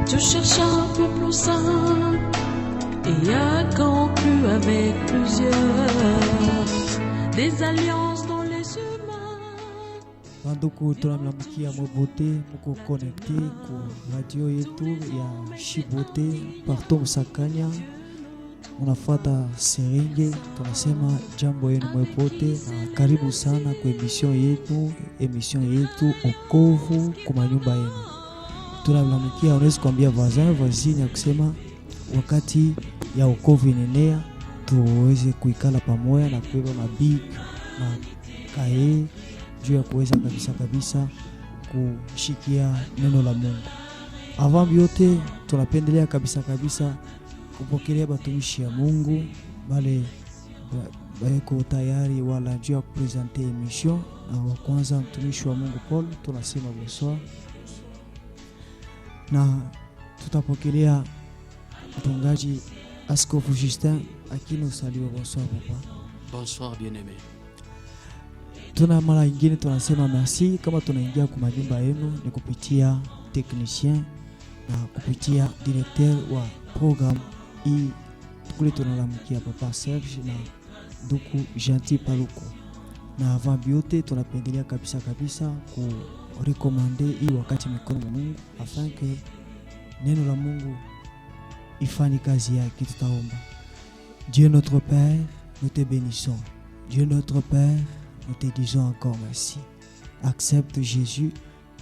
Je cherche un peu plus simple et a conclu avec plusieurs des alliances dans les humains. Banduku tunamlamkia Mbote mko connecté ku radio yetu ya Shibote partout Msakanya. Unafuata Serenge, tunasema jambo yenu Mbote na karibu sana kwa emission yetu Okovu kwa nyumba yenu. Tunamlamkia, unaweza kuambia voisine ya kusema wakati ya Okovu inaenea tuweze kuikala pamoja na kubeba mabig na kae juu ya kuweza kabisa kushikia neno la Mungu. Avant yote tunapendelea kabisa kupokelea batumishi ya Mungu bale bayeko tayari wala juu ya kupresenter emission. Na wa kwanza mtumishi wa Mungu Paul, tunasema bonsoir. Na tutapokelea mchungaji Askofu Justin akino saliwa. Bonsoir papa. Bonsoir bien-aimé. Tuna mara nyingine tunasema merci kama tunaingia kwa majumba yenu ni kupitia technicien na kupitia directeur wa program hii. Kule tunalamkia papa Serge na ndugu Gentil Paluko. Na avant yote tunapendelea kabisa ku recommander hii wakati mikono ya Mungu afin que neno la Mungu ifanye kazi yake. Tutaomba. Dieu notre Père, nous te bénissons. Dieu notre Père, nous te disons encore merci. Accepte Jésus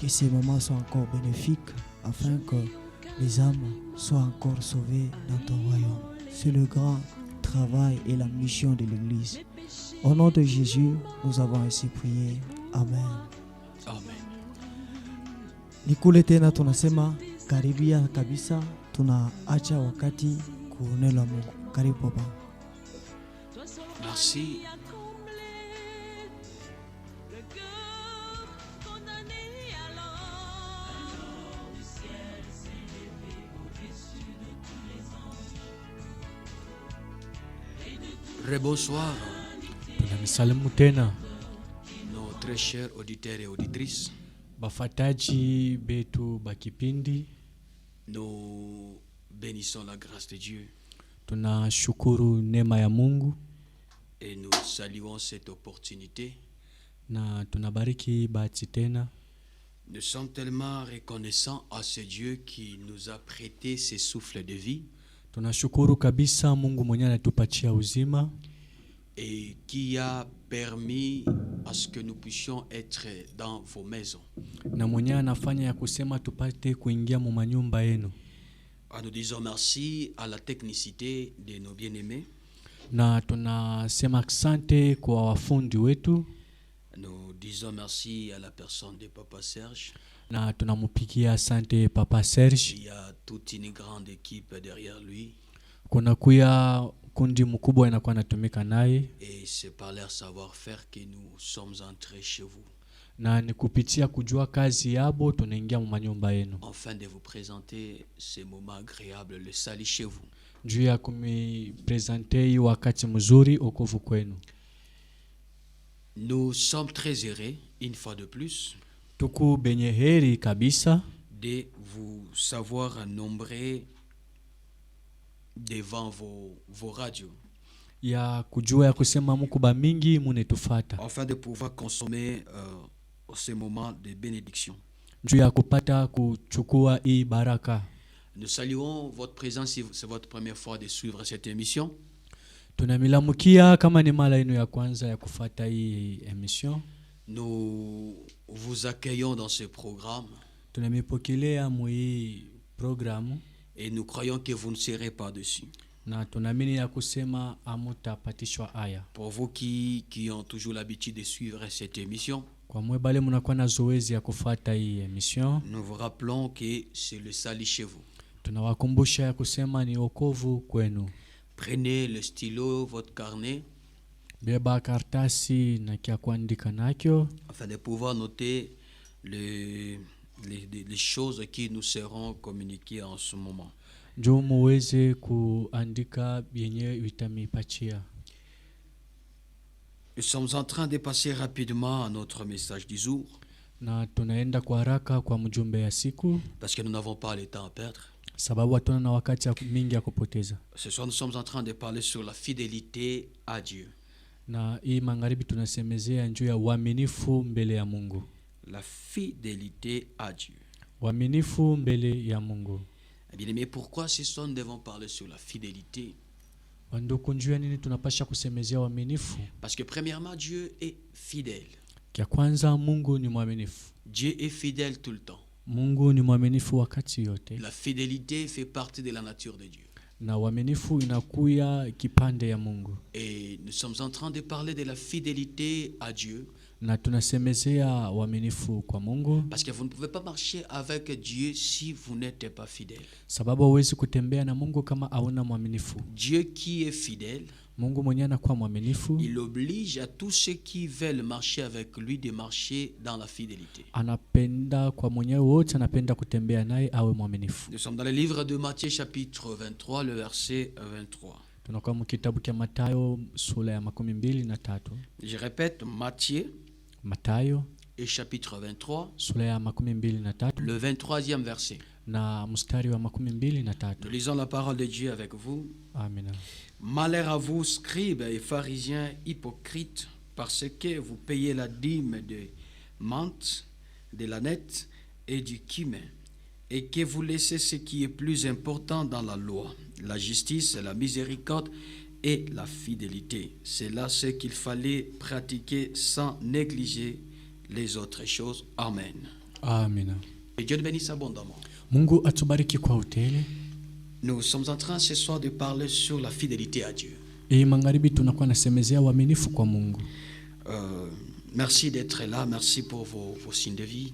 que ces moments soient encore bénéfiques afin que les âmes soient encore sauvées dans ton royaume. C'est le grand travail et la mission de l'Église. Au nom de Jésus, nous avons ainsi prié. Amen. Amen. Nikule tena tunasema karibia kabisa, tunaacha wakati kunena Mungu. Karibu papa. Merci. Rebonsoir. Tunamsalimu tena nos très chers auditeurs et auditrices. Bafataji betu bakipindi. Nous bénissons la grâce de Dieu. Tunashukuru neema ya Mungu et nous saluons cette opportunité. Na tunabariki bahati tena. Nous sommes tellement reconnaissants à ce Dieu qui nous a prêté ses souffles de vie. Tunashukuru kabisa Mungu mwenye anatupatia uzima et qui a permis à ce que nous puissions être dans vos maisons. Na mwenye anafanya ya kusema tupate kuingia mu manyumba yenu. Nous disons merci à la technicité de nos bien-aimés. Na tunasema asante kwa wafundi wetu. Nous disons merci à la personne de Papa Serge. Na tunamupigia asante Papa Serge. Il y a toute une grande équipe derrière lui. Kuna kuya kundi mkubwa inakuwa natumika naye. Et c'est par leur savoir-faire que nous sommes entrés chez vous. Na ni kupitia kujua kazi yabo tunaingia mu manyumba yenu. Afin de vous présenter ces moments agréables, le salut chez vous. Juu ya kumipresenter wakati mzuri okovu kwenu. Nous sommes très heureux, une fois de plus, tuku benye heri kabisa de vous savoir nombreux devant vos radios. Ya kujua ya kusema muku ba mingi munetufata. Afin de pouvoir consommer ces moments de bénédiction. Juu ya kupata kuchukua hii baraka. Nous saluons votre présence si c'est votre première fois de suivre cette émission. Tunamilamukia kama ni mara yenu ya kwanza ya kufuata hii emission. Nous vous accueillons dans ce programme. Tunamipokelea mu hii programu. Et nous croyons que vous ne serez pas dessus. Na tunamini ya kusema amutapatishwa aya. Pour vous qui ont toujours l'habitude de suivre cette émission, kwa mwe bale munakuwa na zoezi ya kufuata hii emission, nous vous rappelons que c'est le salut chez vous. Tunawakumbusha ya kusema ni wokovu kwenu. Prenez le stylo, votre carnet, beba kartasi na kia kuandika nakyo, afin de pouvoir noter les choses qui nous seront communiquées en ce moment. Njoo muweze kuandika yenye vitamipatia. Nous sommes en train de passer rapidement à notre message du jour. Na tunaenda kwa haraka kwa mjumbe ya siku. Parce que nous n'avons pas le temps à perdre. sababu hatuna na wakati mingi ya kupoteza. Ce soir, nous sommes en train de parler sur la fidélité à Dieu. Na hii magharibi tunasemezea juu ya uaminifu mbele ya Mungu. La fidélité à Dieu. Uaminifu mbele ya Mungu. Bien aimé, pourquoi ce soir nous devons parler sur la fidélité? Wandugu, njua nini tunapasha kusemezea uaminifu? Parce que premièrement, Dieu est fidèle. Kia kwanza, Mungu ni mwaminifu. Dieu est fidèle tout le temps. Mungu ni mwaminifu wakati yote. La fidélité fait partie de la nature de Dieu. Na uaminifu inakuya kipande ya Mungu. Et nous sommes en train de parler de la fidélité à Dieu. Na tunasemezea uaminifu kwa Mungu. Parce que vous ne pouvez pas marcher avec Dieu si vous n'êtes pas fidèle. Sababu huwezi kutembea na Mungu kama hauna mwaminifu. Dieu qui est fidèle, Mungu mwenyewe anakuwa mwaminifu. il oblige à tous ceux qui veulent marcher avec lui de marcher dans la fidélité. Anapenda kwa mwenyewe wote, anapenda kutembea naye awe mwaminifu. Nous sommes dans le livre de Matthieu chapitre 23, le verset 23. Tunakuwa mu kitabu cha Mathayo sura ya 23. Je répète, Matthieu Mathayo et chapitre 23, sura ya 23 le 23e verset. na mstari wa 23. Nous lisons la parole de Dieu avec vous. Amina. Malheur à vous, scribes et pharisiens hypocrites, parce que vous payez la dîme de menthe, de l'ânette et du cumin, et que vous laissez ce qui est plus important dans la loi, la justice, la miséricorde et la fidélité. C'est là ce qu'il fallait pratiquer sans négliger les autres choses. Amen. Amina. Et Dieu te bénisse abondamment. Mungu atubariki kwa utele. Nous sommes en train ce soir de parler sur la fidélité à Dieu. Hii magharibi tunakuwa nasemezea uaminifu kwa Mungu. Merci d'être là, merci pour vos signes de vie.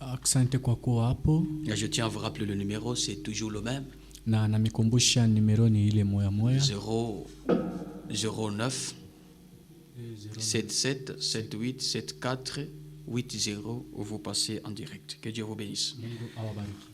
Asante kwa kuwa hapo. Je tiens à vous rappeler le numéro, c'est toujours le même. Na namikumbusha nimero ni ile moya moya. 009 77 78 74 80 où vous passez en direct. Que Dieu vous bénisse. Mungu awabariki.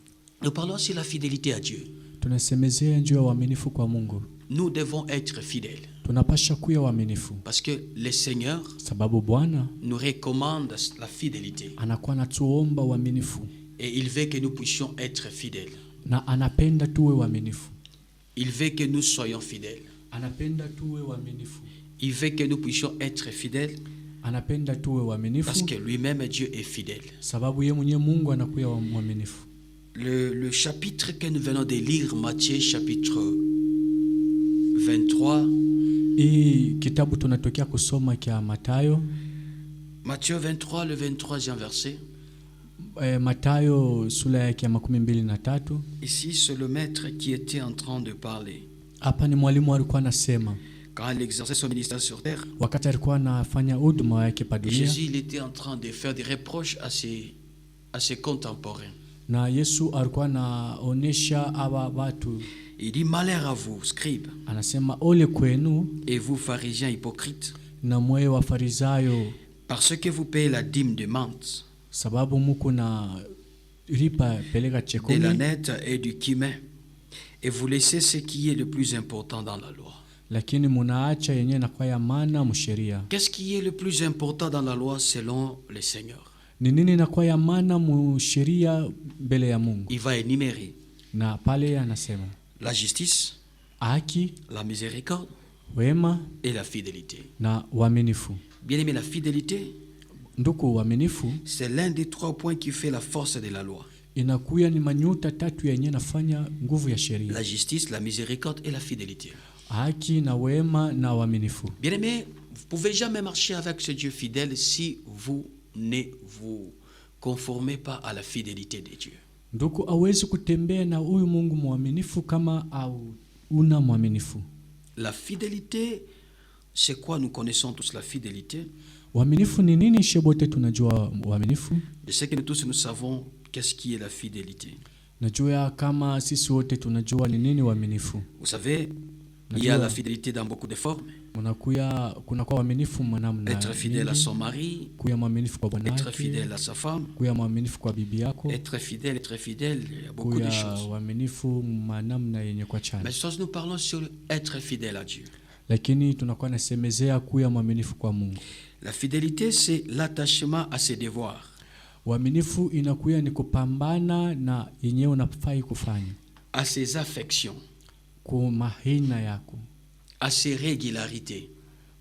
Nous parlons aussi de la fidélité à Dieu. Tunasemezea juu ya uaminifu kwa Mungu. Nous devons être fidèles. Tunapasha kuwa waaminifu. Parce que le Seigneur Sababu Bwana nous recommande la fidélité. anakuwa anatuomba uaminifu. Et il veut que nous puissions être fidèles. Na anapenda tuwe waaminifu. Il veut que nous soyons fidèles. Anapenda tuwe waaminifu. Il veut que nous puissions être fidèles. Anapenda tuwe waaminifu. Parce que lui-même, Dieu est fidèle. Sababu yeye mwenyewe Mungu anakuwa mwaminifu. Le chapitre que nous venons de lire, Matthieu chapitre 23. Hii kitabu tunatokea kusoma kia Mathayo. Matthieu 23, le 23e verset. Mathayo sura yake ya 23. Ici, c'est le maître qui était en train de parler. Hapa ni mwalimu alikuwa anasema. Quand il exerçait son ministère sur terre, wakati alikuwa anafanya huduma yake pa dunia. Jésus, il était en train de faire des reproches à ses contemporains. Na Yesu alikuwa anaonesha aba watu. Il dit, malheur à vous, scribes. Anasema ole kwenu. Et vous, pharisiens hypocrites. Na mwe wa Farisayo. Parce que vous payez la dîme de menthe. Sababu muko na ripa peleka chekumi. De l'ânette et du cumin. Et vous laissez ce qui est le plus important dans la loi. Lakini munaacha yenye na kwa ya maana msheria. Qu'est-ce qui est le plus important dans la loi selon le Seigneur? Ni nini na kwa ya maana msheria mbele ya Mungu? Il va énumérer. Na pale anasema la justice, haki, la miséricorde, wema et la fidélité. Na uaminifu. Bien aimé, la fidélité, nduku uaminifu, c'est l'un des 3 points qui fait la force de la loi. Inakuya ni manyuta 3 yenye nafanya nguvu ya sheria. La justice, la miséricorde et la fidélité. Haki na wema na uaminifu. Bien aimé, vous ne pouvez jamais marcher avec ce Dieu fidèle si vous ne vous conformez pas à la fidélité de Dieu. Nduku hawezi kutembea na huyu Mungu mwaminifu kama au una mwaminifu. La fidélité, c'est quoi? Nous connaissons tous la fidélité. Uaminifu ni nini? Shebote tunajua uaminifu. Je sais que nous tous nous savons qu'est-ce qui est la fidélité. Najua kama sisi wote tunajua ni nini uaminifu. Vous savez, il y a la fidélité dans beaucoup de formes. Kuna kwa uaminifu manamna. Être fidèle à son mari, kuya mwaminifu kwa bwana wake, être fidèle à sa femme, kuya mwaminifu kwa bibi yako, être fidèle, il y a beaucoup de choses. Kuya uaminifu manamna yenye kwa chana. Mais si nous parlons sur être fidèle à Dieu. Lakini tunakuwa nasemezea kuya mwaminifu kwa Mungu. La fidélité, c'est l'attachement à ses devoirs. Uaminifu inakuya ni kupambana na yenyewe unafai kufanya. à ses affections, ku mahina yako, à ses régularités,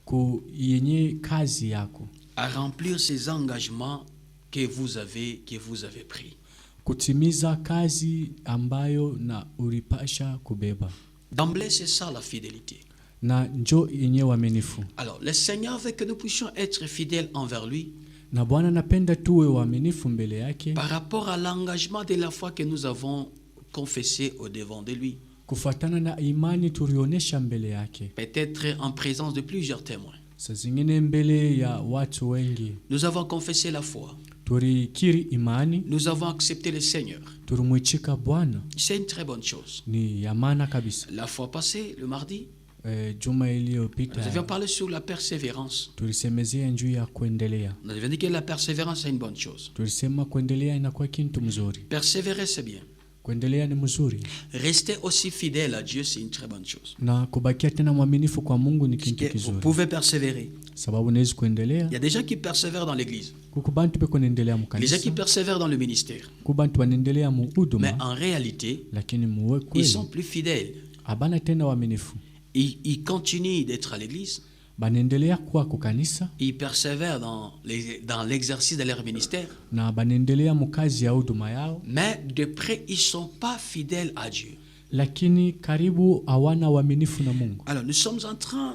ku yenye kazi yako, à remplir ses engagements que vous avez pris. kutimiza kazi ambayo na ulipasha kubeba. D'emblée, c'est ça la fidélité. Na njo yenye uaminifu. Alors, le Seigneur veut que nous puissions être fidèles envers lui Na Bwana napenda tuwe waaminifu mbele yake par rapport à l'engagement de la foi que nous avons confessé au devant de lui. kufuatana na imani tulionesha mbele yake. Peut-être en présence de plusieurs témoins. Saa zingine mbele ya watu wengi. Nous avons confessé la foi. Tulikiri imani. Nous avons accepté le Seigneur. Tulimwichika Bwana. C'est une très bonne chose. Ni ya maana kabisa. La fois passée, le mardi, juma iliyopita nous avions parlé sur la persévérance. tulisemezea juu ya kuendelea. Nous avions dit que la persévérance est une bonne chose. Tulisema kuendelea inakuwa kitu mzuri. Persévérer, c'est bien. Kuendelea ni mzuri. Rester aussi fidèle à Dieu, c'est une très bonne chose. Na kubakia tena mwaminifu kwa Mungu ni kitu Vous kizuri. pouvez persévérer. Sababu unaweza kuendelea. Il y a des gens qui persévèrent dans l'église. Kuko bantu beko naendelea Les gens mkanisa. qui persévèrent dans le ministère. Kuko bantu wanaendelea mu Mais huduma en réalité, lakini muwe ils kweli. sont plus fidèles. Abana tena waaminifu. Ils continuent d'être à l'église. Banaendelea kuwa kukanisa Ils persévèrent dans l'exercice de leur ministère. na banaendelea mukazi ya huduma yao, Mais de près, ils ne sont pas fidèles à Dieu. lakini karibu hawana uaminifu na Mungu. Alors, nous sommes en train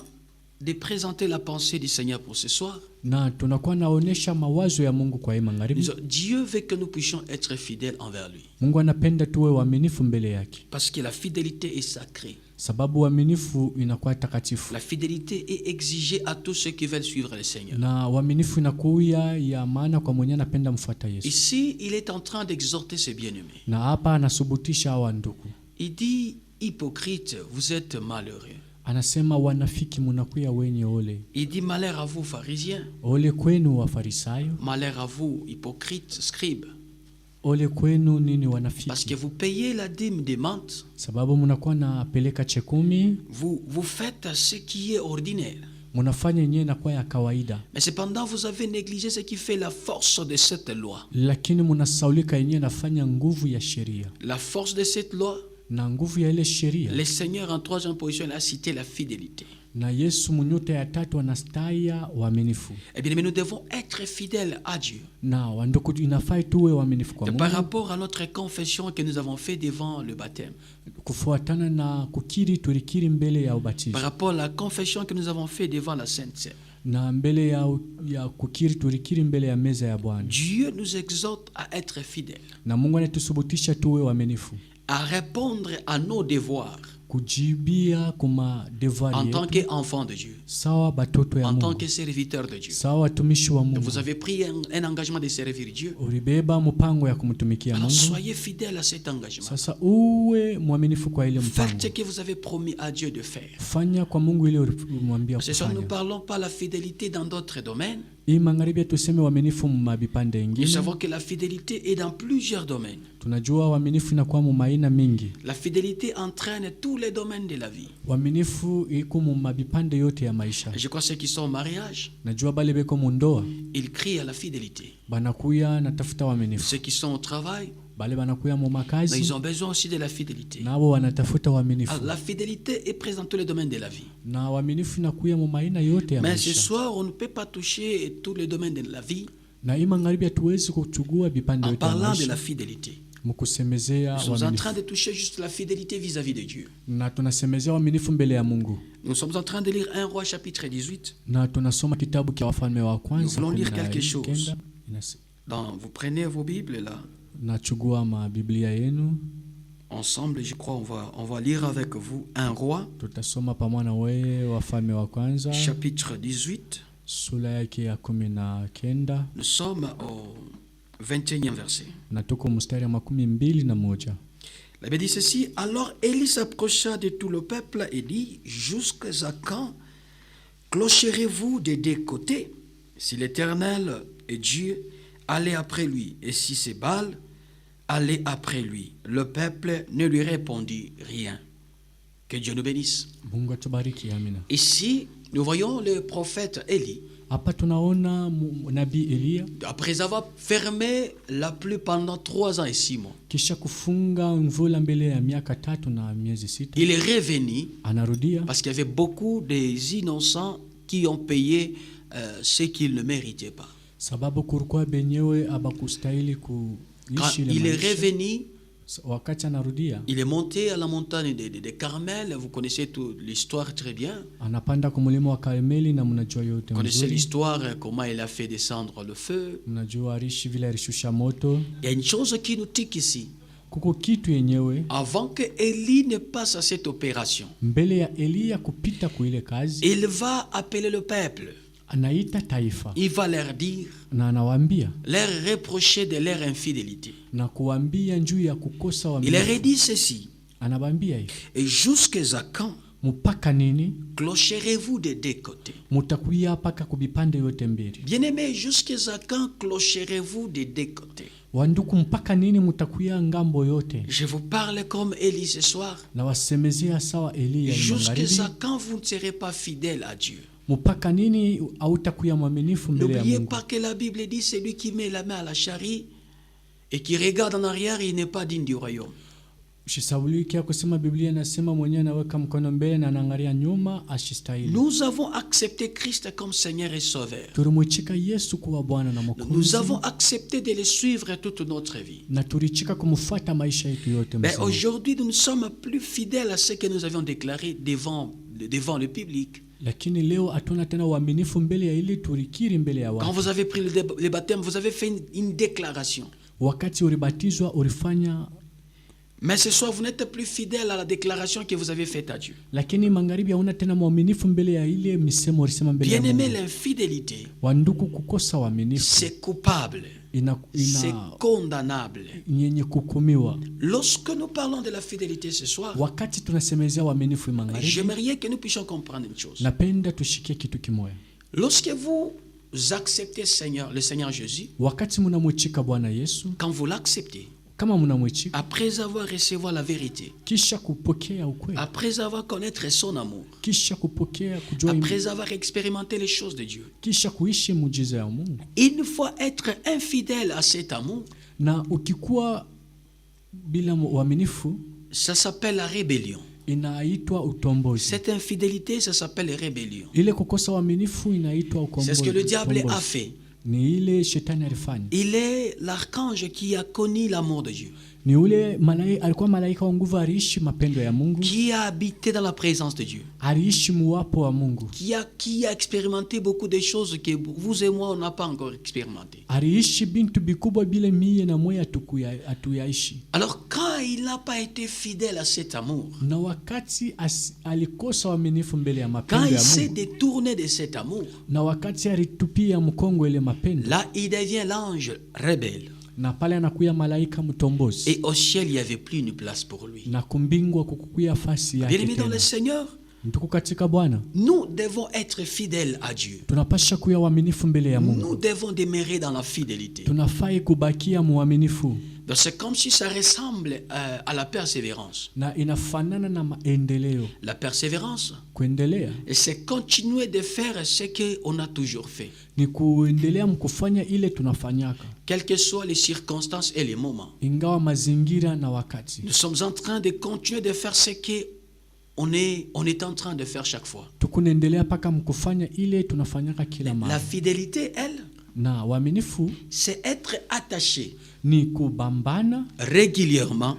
de présenter la pensée du Seigneur pour ce soir. Na tunakuwa naonesha mawazo ya Mungu kwa hii magharibi. Dieu veut que nous puissions être fidèles envers lui. Mungu anapenda tuwe waaminifu mbele yake. Parce que la fidélité est sacrée. Sababu uaminifu inakuwa takatifu. La fidélité est exigée à tous ceux qui veulent suivre le Seigneur. Na uaminifu inakuwa ya maana kwa mwenye anapenda mfuata Yesu. Ici, il est en train d'exhorter ses bien-aimés. Na hapa anasubutisha hawa ndugu. Il dit, hypocrite, vous êtes malheureux. Anasema wanafiki munakuya wenye ole. Il dit, malheur à vous, pharisiens. Ole kwenu Wafarisayo. Malheur à vous, hypocrites, scribes. Ole kwenu nini Parce wanafiki. que vous payez la dîme des menthes. Sababu munakuwa na peleka chekumi. Vous faites ce qui est ordinaire. Munafanya yenyewe inakuwa ya kawaida. Mais cependant, vous avez négligé ce qui fait la force de cette loi. Lakini munasaulika yenyewe nafanya nguvu ya sheria. La force de cette loi, Na nguvu ya ile sheria. le Seigneur en troisième position a cité la fidélité. Na Yesu munyota ya tatu anastaya waaminifu. Eh bien, mais nous devons être fidèles à Dieu. Na wanduku inafai tuwe waaminifu kwa Par Mungu. rapport à notre confession que nous avons fait devant le baptême. Kufuatana na kukiri tulikiri mbele ya ubatizo. Par rapport à la confession que nous avons fait devant la Sainte Seine. Na mbele ya kukiri tulikiri mbele ya meza ya Bwana. Dieu nous exhorte à être fidèles. Na Mungu anatusubutisha tuwe waaminifu. À répondre à nos devoirs. Kujibia kuma devoir En yetu. tant qu'enfant de Dieu. Sawa batoto ya En tant Mungu. que serviteur de Dieu. Sawa watumishi wa Mungu. Vous avez pris un engagement de servir Dieu. Ulibeba mpango ya kumtumikia Alors Mungu. soyez fidèles à cet engagement. Sasa uwe mwaminifu kwa ile mpango. Faites ce que vous avez promis à Dieu de faire. Fanya kwa Mungu ile ulimwambia Ce soir, nous ne kufanya. parlons pas de la fidélité dans d'autres domaines. Hii magharibi tuseme uaminifu mumabipande Nous ingine. savons que la fidélité est dans plusieurs domaines. Tunajua uaminifu inakuwa mu maina mingi. La fidélité entraîne tous les domaines de la vie. Uaminifu iko mu mabipande yote ya maisha. Et je crois que ceux qui sont au mariage, Najua bale beko mu ndoa ils crient à la fidélité. banakuya natafuta uaminifu. Ceux qui sont au travail, Bale banakuya mu mais makazi ils ont besoin aussi de la fidélité. nabo wanatafuta uaminifu. Alors, la fidélité est présente dans tous les domaines de la vie. Na uaminifu inakuya mu maina yote ya Mais ce maisha. soir, on ne peut pas toucher tous les domaines de la vie Na hii magharibi hatuwezi kuchugua vipande en yote ya parlant de la maisha fidélité. mkusemezea Nous sommes en uaminifu. train de toucher juste la fidélité vis-à-vis de Dieu. Na tunasemezea uaminifu mbele ya Mungu. Nous sommes en train de lire 1 Roi chapitre 18. Na tunasoma kitabu cha Wafalme wa Nous Kwanza voulons lire quelque 19. chose. Vous prenez vos Bibles là. Nachugua mabiblia yenu. Ensemble, je crois, on va lire avec vous 1 Roi Tutasoma pamoja na wewe Wafalme wa Kwanza chapitre 18. sura yake ya 19 Nous sommes au 21e verset. na tuko mstari wa 21. La Bible dit ceci: alors Élie s'approcha de tout le peuple et dit: jusqu'à quand clocherez-vous des deux côtés? Si l'Éternel est Dieu, allez après lui, et si c'est Baal, allez après lui. Le peuple ne lui répondit rien. Que Dieu nous bénisse. Mungu atubariki, amina. Ici, nous voyons le prophète Élie. Hapa tunaona nabii Eliya Après avoir fermé la pluie pendant 3 ans et 6 mois, kisha kufunga mvula mbele ya miaka 3 na miezi 6, il est revenu anarudia parce qu'il y avait beaucoup des innocents qui ont payé ce qu'ils ne méritaient pas. sababu kulikuwa benyewe abakustahili Quand kuishi ile il est maisha. revenu, Wakati anarudia il est monté à la montagne de Carmel. Vous connaissez toute l'histoire très bien. anapanda kwa mlima wa Karmeli na mnajua yote Vous connaissez mzuri. l'histoire, comment il a fait descendre le feu. Mnajua alishi vile alishusha moto. Il y a une chose qui nous tique ici. Kuko kitu yenyewe Avant que Élie ne passe à cette opération, mbele ya Eliya kupita kuile kazi, il va appeler le peuple. anaita taifa Il va leur dire, na anawaambia leur reprocher de leur infidélité. na kuambia njuu ya kukosa Il leur uaminifu. dit ceci. Anawaambia hivi, Et jusqu'à quand mpaka nini clocherez-vous des deux côtés? mutakuya paka kubipande yote mbili? Bien-aimés, jusqu'à quand clocherez-vous des deux côtés? Wanduku, mpaka nini mutakuya ngambo yote? Je vous parle comme Élie ce soir. Na wasemezea sawa Eliya magharibi. Jusqu'à quand vous ne serez pas fidèles à Dieu? Mpaka nini hautakuya mwaminifu mbele ya N'oubliez Mungu? pas que la Bible dit celui qui met la main à la charrie et qui regarde en arrière, il n'est pas digne du royaume. Usisahaulikia kusema Biblia inasema mwenyewe anaweka mkono mbele na anaangalia nyuma ashistahili. Nous avons accepté Christ comme Seigneur et Sauveur. Tulimwichika Yesu kuwa Bwana na Nous Mwokozi avons accepté de le suivre toute notre vie. na tulichika kumfuata maisha yetu yote Mais mzima. aujourd'hui, nous ne sommes plus fidèles à ce que nous avions déclaré devant le public. Lakini leo hatuna tena uaminifu mbele ya ili tulikiri mbele ya Quand watu. vous avez pris le baptême, vous avez fait une déclaration. Wakati ulibatizwa ulifanya, Mais ce soir, vous n'êtes plus fidèle à la déclaration que vous avez faite à Dieu. lakini magharibi hauna tena uaminifu mbele ya ile misemo ulisema mbele ya Bien-aimé, Mungu. l'infidélité, Wanduku, kukosa uaminifu c'est coupable, c'est ina condamnable. yenye kukumiwa. Lorsque nous parlons de la fidélité ce soir, Wakati tunasemezea uaminifu magharibi, j'aimerais que nous puissions comprendre une chose. napenda tushikie kitu kimoja. Lorsque vous acceptez le Seigneur Jésus, Wakati mnamwichika Bwana Yesu, quand vous l'acceptez, kama mnamwichika après avoir reçu la vérité, kisha kupokea ukweli, après avoir connaître son amour, kisha kupokea kujua, après avoir expérimenté les choses de Dieu, kisha kuishi muujiza ya Mungu, une fois être infidèle à cet amour, na ukikuwa bila uaminifu ça s'appelle la rébellion. inaitwa utombozi. Cette infidélité, ça s'appelle rébellion. Ile kukosa uaminifu inaitwa ukombozi. C'est ce que le diable a utombozi. fait. Ni ile shetani alifanya. Il est l'archange qui a connu l'amour de Dieu, Ni ule alikuwa malaika wa nguvu, aliishi mapendo ya Mungu, qui a habité dans la présence de Dieu, aliishi muwapo wa Mungu, qui a expérimenté beaucoup de choses que vous et moi, on n'a pas encore expérimenté. aliishi bintu bikubwa bile mie na moya atuyaishi. Alors, quand il n'a pas été fidèle à cet amour, Na wakati alikosa uaminifu mbele ya quand mapendo il ya s'est Mungu, détourné de cet amour, na wakati alitupia mkongo ile mapendo, là, il devient l'ange rebelle. na pale anakuya malaika mtombozi, Et au ciel, il n'y avait plus une place pour lui. na kumbingwa kukukuya fasi yake Bien-aimés dans le tena. Seigneur, Mtuku katika Bwana, nous devons être fidèles à Dieu. tunapasha kuya uaminifu mbele ya Nous Mungu. devons demeurer dans la fidélité. Tunafai kubakia muaminifu, Donc, c'est comme si ça ressemble à la persévérance. na inafanana na maendeleo. La persévérance, Kuendelea et c'est continuer de faire ce qu'on a toujours fait, ni kuendelea mkufanya ile tunafanyaka, quelles que soient les circonstances et les moments. ingawa mazingira na wakati. Nous sommes en train de continuer de faire ce qu'on est en train de faire chaque fois. Tukunaendelea paka mkufanya ile tunafanyaka kila La mara. fidélité, elle, Na uaminifu c'est être attaché ni kubambana régulièrement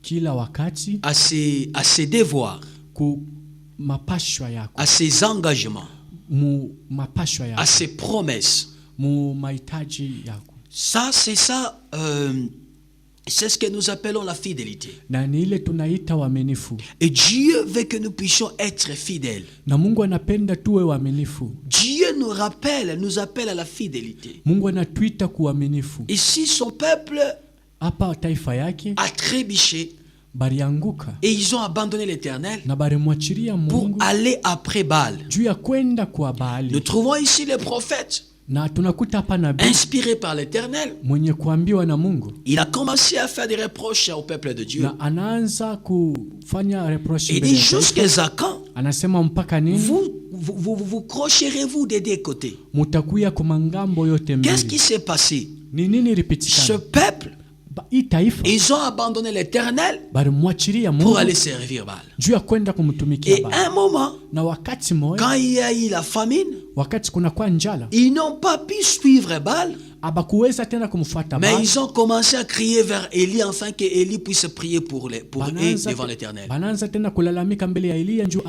kila wakati à ses devoirs, ku mapashwa yako, à ses engagements, mu mapashwa à yako, ses promesses. mu mahitaji yako. Ça, c'est ce que nous appelons la fidélité. Na ni ile tunaita uaminifu. Et Dieu veut que nous puissions être fidèles. Na Mungu anapenda tuwe waaminifu. Dieu nous appelle à la fidélité. Mungu anatuita kuaminifu. Ici, son peuple Hapa taifa yake a trébuché barianguka et ils ont abandonné l'Éternel na barimwachilia pour Mungu aller après Baal. juu ya kwenda kwa Nous Baali. trouvons ici les prophètes Na tunakuta hapa nabii inspirés par l'Éternel. mwenye kuambiwa na Mungu, Il a commencé à faire des reproches au peuple de Dieu. na anaanza kufanya reproche Il mbele dit ya taifa. jusqu'à quand Anasema mpaka nini vous vous crocherez-vous des deux côtés. mutakuya kumangambo yote mbili. Qu'est-ce qui s'est passé? Ni nini Ce ilipitikana? peuple, Hii taifa ils ont abandonné l'Éternel balimwachilia pour Mungu aller servir Baal. juu ya kwenda kumtumikia Et à Baba. un moment, Na wakati moja, quand il y a eu la famine, wakati kunakuwa njala, ils n'ont pas pu suivre Baal, abakuweza tena kumfuata mais Baba. ils ont commencé à crier vers Élie afin que Élie puisse prier pour eux devant l'Éternel. Banaanza tena kulalamika mbele ya Eliya njoo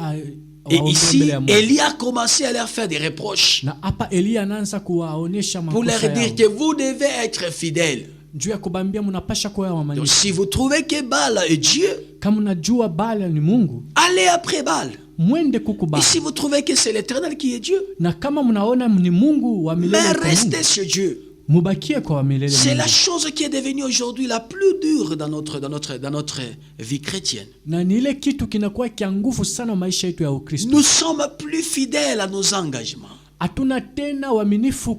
Et waombe ici, mbele ya Mungu. Élie a commencé à leur faire des reproches Na hapa Eliya anaanza kuwaonesha pour leur makosa dire yao. que vous devez être fidèles. Juu ya kubambia mnapasha kuwa Donc, waaminifu. si vous trouvez que Baal est Dieu, Kama unajua Baal ni Mungu, allez après Baal. mwende kuku Et Baal. si vous trouvez que c'est l'Éternel qui est Dieu, Na kama mnaona ni Mungu wa milele mais kwa restez Mungu, sur Dieu. mubakie kwa wa milele C'est Mungu. la chose qui est devenue aujourd'hui la plus dure dans notre vie chrétienne. Na ni ile kitu kinakuwa kia nguvu sana maisha yetu ya Ukristo. Nous sommes plus fidèles à nos engagements. Hatuna tena uaminifu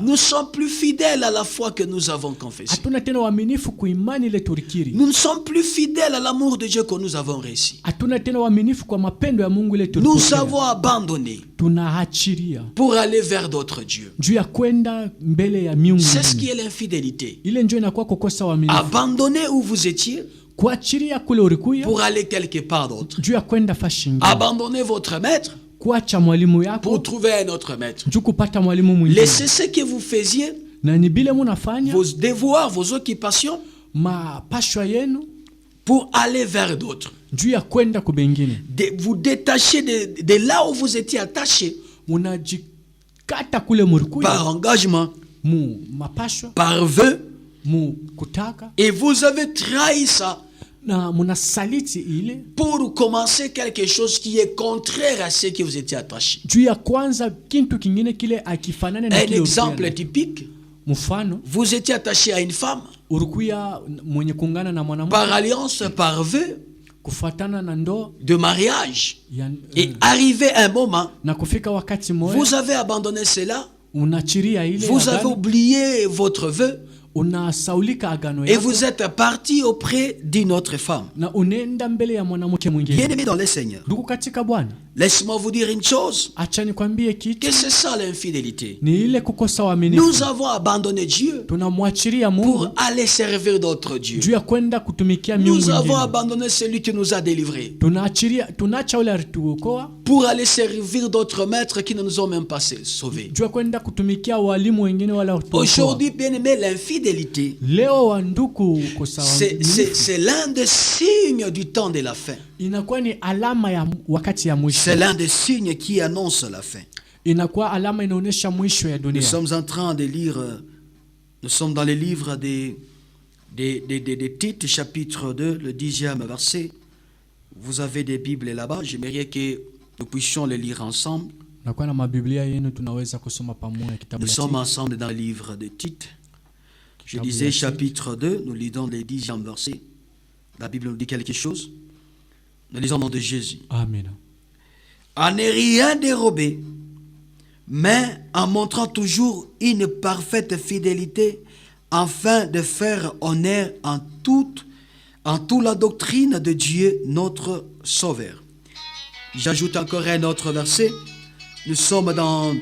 Nous sommes plus fidèles à la foi que nous avons confessée. hatuna tena uaminifu kuimani ile turikiri. Nous ne sommes plus fidèles à l'amour de Dieu que nous avons réussi. Hatuna tena uaminifu kwa mapendo ya Mungu ile Nous tulipokea. avons abandonné Tunaachilia pour aller vers d'autres dieux. juu ya kwenda mbele ya miungu. C'est ce mingine. qui est l'infidélité. Ile njoo inakuwa kukosa uaminifu. Abandonner où vous étiez Kuachilia kule ulikuya pour aller quelque part d'autre. juu ya kwenda fashi ingine. Abandonner votre maître Kuacha mwalimu pour yako trouver un autre maître. juu kupata mwalimu mwingine. Laissez ce que vous faisiez, Na ni bile munafanya vos devoirs, vos occupations, mapashwa yenu pour aller vers d'autres. juu ya kwenda kubengine. Vous détacher de là où vous étiez attaché Munajikata kule mulikuya par engagement, mu mapashwa par vœu, mu kutaka et vous avez trahi ça na munasaliti ile pour commencer quelque chose qui est contraire à ce que vous étiez attaché. juu ya kwanza kintu kingine kile akifanane na Un kile exemple ulikuya. typique, Mfano vous étiez attaché à une femme ulikuya mwenye kungana na mwanamke par alliance, par vœu kufuatana na ndoa de mariage. ya, Et arrivé un moment, na kufika wakati moja vous avez abandonné cela, unachiria ile vous avez agano, oublié votre vœu unasaulika agano et yako vous êtes parti auprès d'une autre femme. na unaenda mbele ya mwanamke Bien mwingine. aimé dans le Seigneur, Ndugu katika Bwana, laisse-moi vous dire une chose, acha nikwambie kitu, que c'est ça l'infidélité. ni ile kukosa Nous uaminifu. avons abandonné Dieu Tunamwachiria Mungu pour aller servir d'autres dieux. juu ya kwenda kutumikia miungu Nous avons mingine. abandonné celui qui nous a délivrés Tunaacha ule alituokoa pour aller servir d'autres maîtres qui ne nous ont même pas sauvés. juu ya kwenda kutumikia walimu wengine wala walituokoa. Aujourd'hui, bien aimé, l'infidélité, Leo wanduku kukosa uaminifu c'est l'un des signes du temps de la fin. inakuwa ni alama ya wakati ya mwisho, C'est l'un des signes qui annonce la fin. inakuwa alama inaonyesha mwisho ya Nous dunia. sommes en train de lire, nous sommes dans le livre des Tites, chapitre 2, le 10e verset. Vous avez des Bibles là-bas, j'aimerais que nous puissions les lire ensemble. Nakuwa na mabiblia yenu tunaweza kusoma pamoja kitabu Nous cha sommes Tito. ensemble dans le livre de Tites. Je Kitabu disais ya Tite. chapitre 2, nous lisons le 10e verset. La Bible nous dit quelque chose. Nous lisons au nom de Jésus. Amen. À ne rien dérober, mais en montrant toujours une parfaite fidélité, afin de faire honneur en toute la doctrine de Dieu, notre Sauveur. J'ajoute encore un autre verset. Nous sommes dans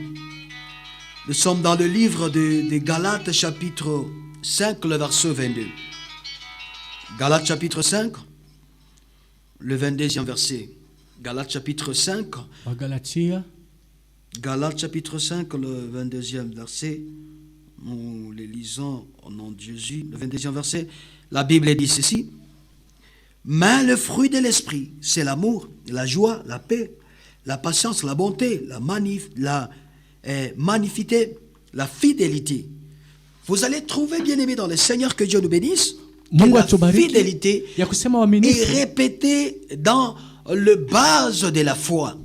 le livre de Galates, chapitre 5, le verset 22. Galates, chapitre 5, le 22e verset. Galates, chapitre 5, Wagalatia Galates chapitre 5, le 22e verset. Nous les lisons au nom de Jésus. Le 22e verset. La Bible dit ceci. Mais le fruit de l'esprit, c'est l'amour, la joie, la paix, la patience, la bonté, la magnificité, la fidélité. Vous allez trouver, bien aimé dans le Seigneur, que Dieu nous bénisse, que Mungu la atubariki fidélité ya kusema est uaminifu répétée dans le base de la foi.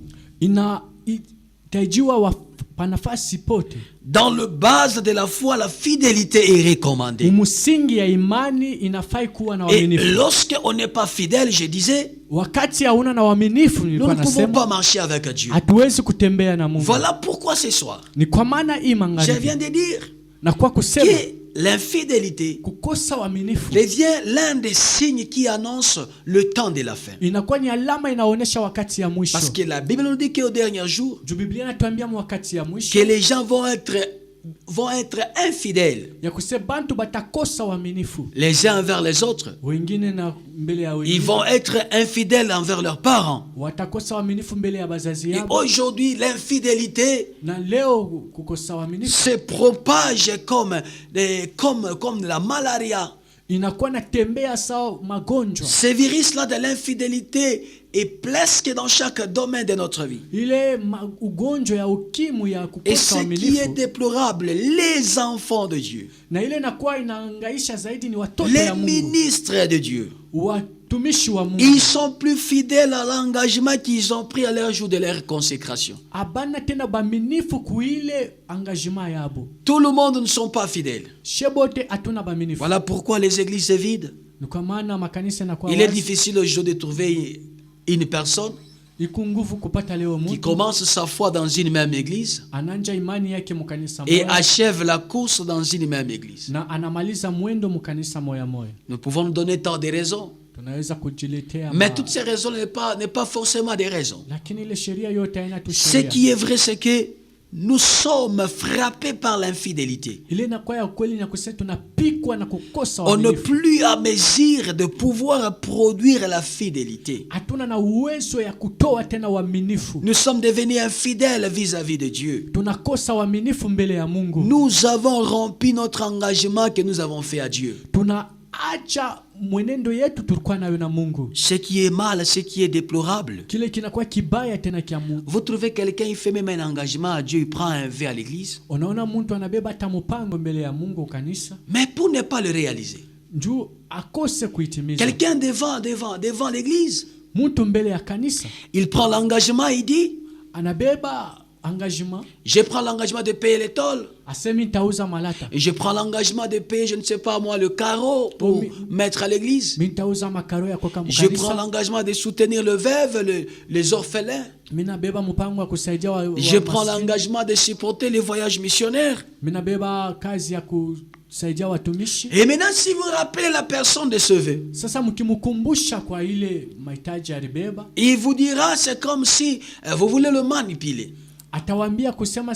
inahitajiwa panafasi pote. Dans le base de la foi, la fidélité est recommandée. Umusingi ya imani inafai kuwa na Et uaminifu. lorsque on n'est pas fidèle, je disais, Wakati hauna na uaminifu, nous nilikuwa ne pouvons nasema pas marcher avec Dieu. hatuwezi kutembea na Mungu. Voilà pourquoi ce soir, Ni kwa maana hii je magharibi viens de dire na kwa kusema que l'infidélité kukosa uaminifu devient l'un des signes qui annonce le temps de la fin. inakuwa ni alama inaonyesha wakati ya mwisho. Parce que la Bible nous dit qu'au dernier jour, Juu Biblia inatuambia wakati ya mwisho que les gens vont être infidèles, ya kusema bantu batakosa uaminifu les uns envers les autres. wengine na mbele ya Ils wengine, vont être infidèles envers leurs parents. watakosa uaminifu mbele ya bazazi Et yao. aujourd'hui, l'infidélité Na leo kukosa uaminifu se propage comme la malaria. inakuwa natembea sawa magonjwa. Ce virus-là de l'infidélité est presque dans chaque domaine de notre vie. Ile ugonjwa ya ukimwi ya Et kukosa ce qui est uaminifu, déplorable, les enfants de Dieu, na ile inakuwa inaangaisha zaidi ni watoto les ya Mungu, ministres de Dieu, watumishi wa Mungu. ils sont plus fidèles à l'engagement qu'ils ont pris à leur jour de leur consécration. Abana tena baminifu kuile engagement yabo. Tout le monde ne sont pas fidèles. Shebote atuna baminifu. Voilà pourquoi les églises se vident. Ni kwa maana makanisa na kwa Il est difficile aujourd'hui de trouver une personne iku nguvu kupata leo qui mtu commence sa foi dans une même église ananja imani yake mukanisa et moya achève la course dans une même église. na anamaliza mwendo mukanisa moya moya. Nous pouvons nous donner tant de raisons, Tunaweza kujiletea mais toutes ces raisons n'est pas forcément des raisons. lakini ile sheria yote haina tu Ce sheria. qui est vrai, c'est que nous sommes frappés par l'infidélité. Ile inakuwa ya kweli na kusema tunapikwa na kukosa On n'est uaminifu. plus à mesure de pouvoir produire la fidélité. Hatuna na uwezo ya kutoa tena uaminifu. Nous sommes devenus infidèles vis-à-vis de Dieu. Tunakosa uaminifu mbele ya Mungu. Nous avons rempli notre engagement que nous avons fait à Dieu. Tunaacha mwenendo yetu tulikuwa nayo na Mungu. Ce qui est mal, ce qui est déplorable. Kile kinakuwa kibaya tena kia Mungu. Vous trouvez quelqu'un, il fait même un engagement à Dieu, il prend un verre à l'église, Unaona mtu anabeba hata mpango mbele ya Mungu kanisa, mais pour ne pas le réaliser. njoo akose kuitimiza. Quelqu'un devant l'église, Mtu mbele ya kanisa il prend l'engagement, il dit, anabeba engagement, je prends l'engagement de payer les tôles, asemi nitauza malata, et je prends l'engagement de payer, je ne sais pas moi, le carreau pour mettre à l'église. mimi nitauza makaro ya koka Je prends mkanisa, l'engagement de soutenir le veuve, les orphelins. mimi nabeba mpango wa kusaidia wa Je prends maskini. l'engagement de supporter les voyages missionnaires. Mimi nabeba kazi ya kusaidia watumishi. Et maintenant, si vous rappelez la personne de ce vœu, Sasa mkimkumbusha kwa ile mahitaji alibeba, il vous dira, c'est comme si vous voulez le manipuler. atawaambia kusema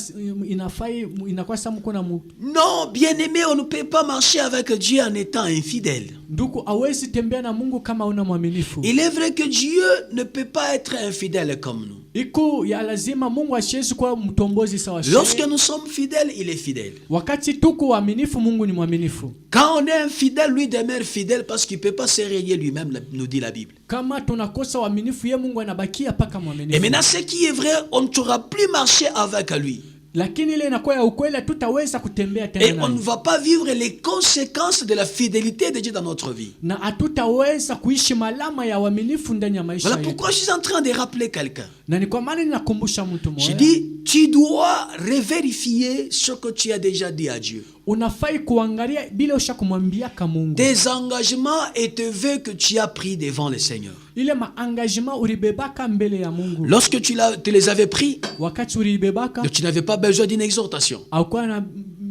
inafai inakuwa sasa mko na Non, bien-aimé, on ne peut pas marcher avec Dieu en étant infidèle. ndugu, hawezi tembea na Mungu kama una mwaminifu. Il est vrai que Dieu ne peut pas être infidèle comme nous. Iku ya lazima Mungu asiwezi kuwa mtombozi sawa Lorsque sheria. nous sommes fidèles, il est fidèle. Wakati tuko waaminifu, Mungu ni mwaminifu. Quand on est infidèle, lui demeure fidèle parce qu'il ne peut pas se régner lui-même, nous dit la Bible. Kama tunakosa waaminifu, ye Mungu anabakia paka Et mwaminifu. maintenant, ce qui est vrai, on ne pourra plus marcher avec lui. Lakini ile inakuwa ya ukweli, tutaweza kutembea Et tena on ne naye. va pas vivre les conséquences de la fidélité de Dieu dans notre vie. Na hatutaweza kuishi malama ya uaminifu ndani ya maisha Voilà yetu. pourquoi je suis en train de rappeler quelqu'un. Na ni kwa maana ninakumbusha mtu Je mmoja, dis, tu dois revérifier ce que tu as déjà dit à Dieu. unafai kuangalia bila usha kumwambia ka Mungu. Tes engagements et tes vœux que tu as pris devant le Seigneur. Ile maengagement ulibebaka mbele ya Mungu. Lorsque tu les avais pris, Wakati ulibebaka, tu n'avais pas besoin d'une exhortation. haukuwa na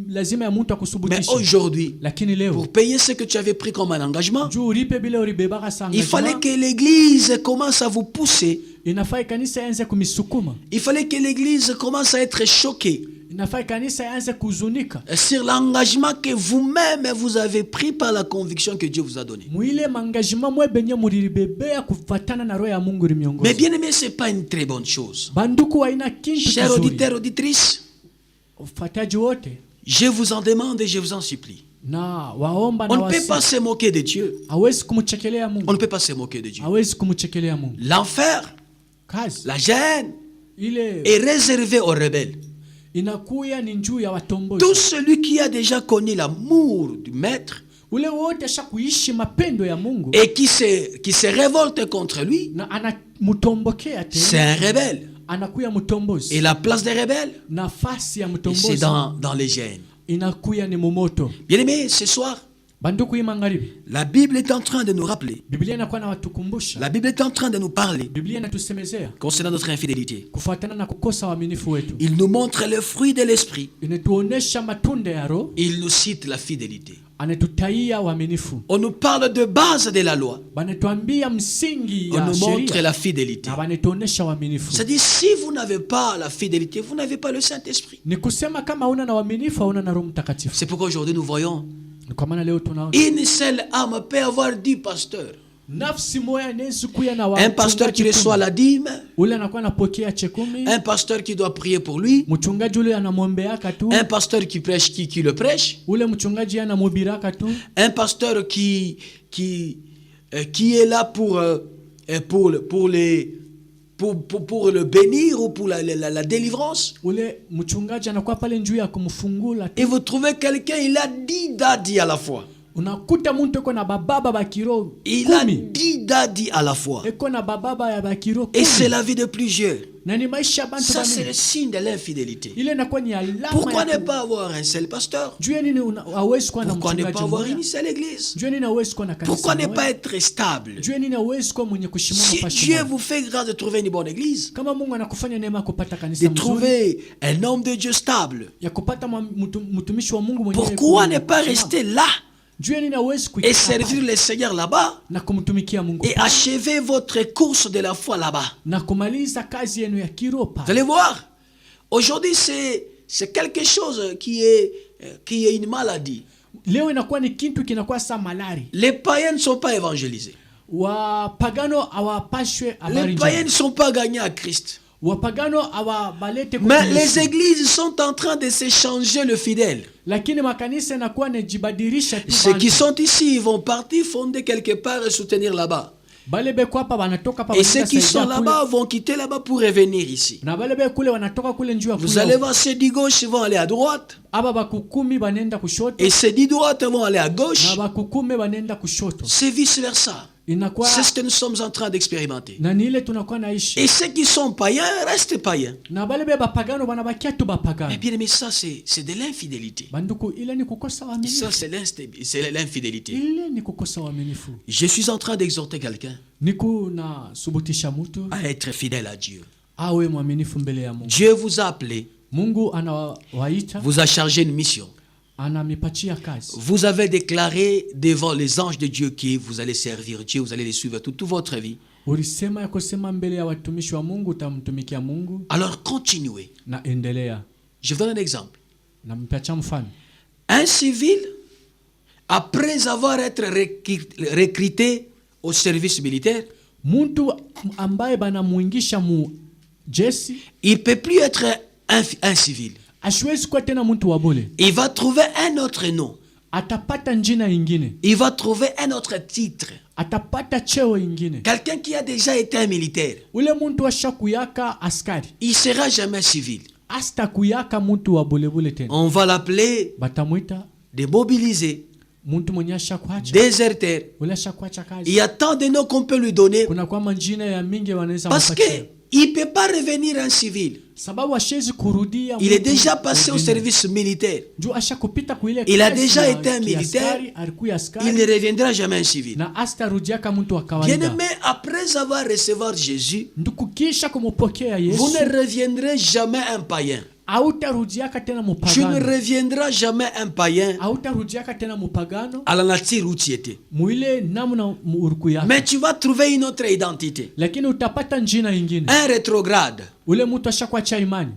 lazima ya mtu Mais akusubutisha. aujourd'hui, Lakini leo pour payer ce que tu avais pris comme un engagement, juu ulipe bila ulibebaka sa il fallait engagement, que l'Église commence à vous pousser. inafai kanisa yanze kumisukuma. Il fallait que l'Église commence à être choquée Inafai kanisa yanze kuzunika sur l'engagement que vous-même vous avez pris par la conviction que Dieu vous a donné. mwile mangajima mwe benye mulibebea kufatana na roho ya Mungu Mais limiongoza. bien aimé, ce n'est pas une très bonne chose. Banduku waina kintu Chers kizuri. auditeurs, auditrices, Ufataji wote je vous en demande et je vous en supplie. na waomba On na ne peut wasi. pas se moquer de Dieu. Hawezi kumchekelea On Mungu. ne peut pas se moquer de Dieu. Hawezi kumchekelea Mungu. L'enfer, Kazi la gêne ile est réservé aux rebelles. inakuya ni njuu ya watombozi. Tout celui qui a déjà connu l'amour du Maître Ule wote asha kuishi mapendo ya Mungu et qui se révolte contre lui, na anamutombokea c'est tena, un rebelle. anakuya mtombozi. Et la place des rebelles, Nafasi ya c'est mtombozi dans les gènes. inakuya ni mumoto. Bien aimé, ce soir, Banduku hii magharibi, La Bible est en train de nous rappeler, Biblia inakuwa na watukumbusha, la Bible est en train de nous parler Biblia inatusemezea concernant notre infidélité. kufuatana na kukosa uaminifu wetu. Il nous montre le fruit de l'esprit. Inatuonesha matunda ya Roho, Il nous cite la fidélité. anatutaia uaminifu. On nous parle de base de la loi. Banatuambia msingi On ya nous montre sheria la fidélité. na banatuonesha uaminifu. C'est-à-dire, si vous n'avez pas la fidélité, vous n'avez pas le Saint-Esprit. Ni kusema kama una na uaminifu hauna na Roho Mtakatifu. C'est pourquoi aujourd'hui nous voyons Ni kwa maana leo tunaona une seule âme peut avoir 10 pasteurs. nafsi moja inaweza kuya na Un pasteur qui reçoit la dîme, ule anakuwa anapokea chekumi, un pasteur qui doit prier pour lui, mchungaji ule anamwombeaka tu, un pasteur qui prêche, qui le prêche, ule mchungaji anamhubiraka tu, un pasteur qui est là pour le bénir ou pour la délivrance. ule mchungaji anakuwa pale njuu ya kumfungula tu. Et vous trouvez quelqu'un, il a 10 dadis à la fois. Unakuta mtu eko na bababa bakiro Il a 10, 10 dadis à la fois. eko na bababa ya bakiro Et c'est 10, la vie de plusieurs. na ni maisha ya bantu Ça, c'est le bani. signe de l'infidélité. Ile inakuwa ni alama Pourquoi ne ya pas avoir un seul pasteur? juu ya nini hauwezi kuwa na Pourquoi ne pas mchungaji avoir mmoja? une seule église? Juu ya nini hauwezi kuwa na Pourquoi kanisa ne pas moja? être stable? Juu ya nini hauwezi kuwa mwenye kushimama Si pashi Dieu moja? vous fait grâce de trouver une bonne église, Kama Mungu anakufanya neema ya kupata de kanisa mzuri, trouver un homme de Dieu stable, ya kupata mtumishi wa Mungu mwenyewe, pourquoi ne pas rester là juu ya nini hauwezi et kuikaa servir le Seigneur là-bas na kumtumikia Mungu et achever votre course de la foi là-bas? na kumaliza kazi yenu ya kiroho Vous pale? allez voir, aujourd'hui c'est quelque chose qui est une maladie. Leo inakuwa ni kitu kinakuwa sa malari. Les païens ne sont pas évangélisés. Wapagano hawapashwe habari Les njema. païens ne sont pas gagnés à Christ. Wapagano hawabalete kwa Mais Yesu. les églises sont en train de s'échanger le fidèle. Lakini makanisa yanakuwa yanajibadilisha tu. Ceux qui sont ici, ils vont partir fonder quelque part et soutenir là-bas. Bale beko hapa wanatoka hapa Et ceux wanaenda qui saidia sont kule. là-bas vont quitter là-bas pour revenir ici. Na bale be kule wanatoka kule njuu ya Vous kule. allez voir, ceux du gauche vont aller à droite. Aba bakukumi banenda kushoto Et ceux du droite vont aller à na gauche. bakukume banenda kushoto. C'est vice-versa. Inakuwa C'est ce que nous sommes en train d'expérimenter. na ni ile tunakuwa naishi. Et ceux qui sont païens restent païens. Na bale be bapagano banabakia tu Mais bapagano. bien aimé, ça c'est de l'infidélité. Banduku, ile ni kukosa Ça uaminifu. c'est l'infidélité. Ile ni kukosa uaminifu. Je suis en train d'exhorter quelqu'un Niku na subutisha mtu à être fidèle à Dieu. awe mwaminifu mbele ya Mungu. Dieu vous a appelé, Mungu anawaita, vous a chargé une mission. anamipatia kazi. Vous avez déclaré devant les anges de Dieu que vous allez servir Dieu, vous allez les suivre toute votre vie. Ulisema ya kusema mbele ya watumishi wa Mungu utamtumikia Mungu, Alors continuez. na endelea. Je vous donne un exemple. Na mpatia mfano. Un civil, après avoir été recruté au service militaire, Muntu ambaye banamuingisha mu jeshi il ne peut plus être un civil. ashwezi kuwa tena mtu wa bure. Il va trouver un autre nom. Atapata njina ingine, Il va trouver un autre titre. atapata cheo ingine. Quelqu'un qui a déjà été un militaire, Ule muntu ashakuyaka askari, il ne sera jamais civil. asta kuyaka muntu wa bulebule tena. On va l'appeler Batamwita démobilisé, muntu mwenye ashakuacha, déserteur. ule ashakuacha Il kazi. y a tant de noms qu'on peut lui donner Kuna kwa manjina ya mingi wanaweza parce mpatia. qu'il ne peut pas revenir un civil. Sababu ashezi kurudia. Il est mtu déjà passé au wengine. service militaire. Juu ashakupita kuile Il a kazi déjà ya été un kiaskari, militaire. alikuwa Il askari, ne reviendra jamais un civil. na astarudiaka mtu wa Bien kawaida. aimé, après avoir recevoir Jésus, Nduku kisha kumupokea Yesu, vous ne reviendrez jamais un païen. hautarudiaka tena Tu ne mupagano, reviendras jamais un païen hautarudiaka tena mupagano à la nature où tu étais. muile namna uruku yako. Mais tu vas trouver une autre identité. Lakini utapata njina ingine. Un rétrograde. Ule mtu ashakuacha imani,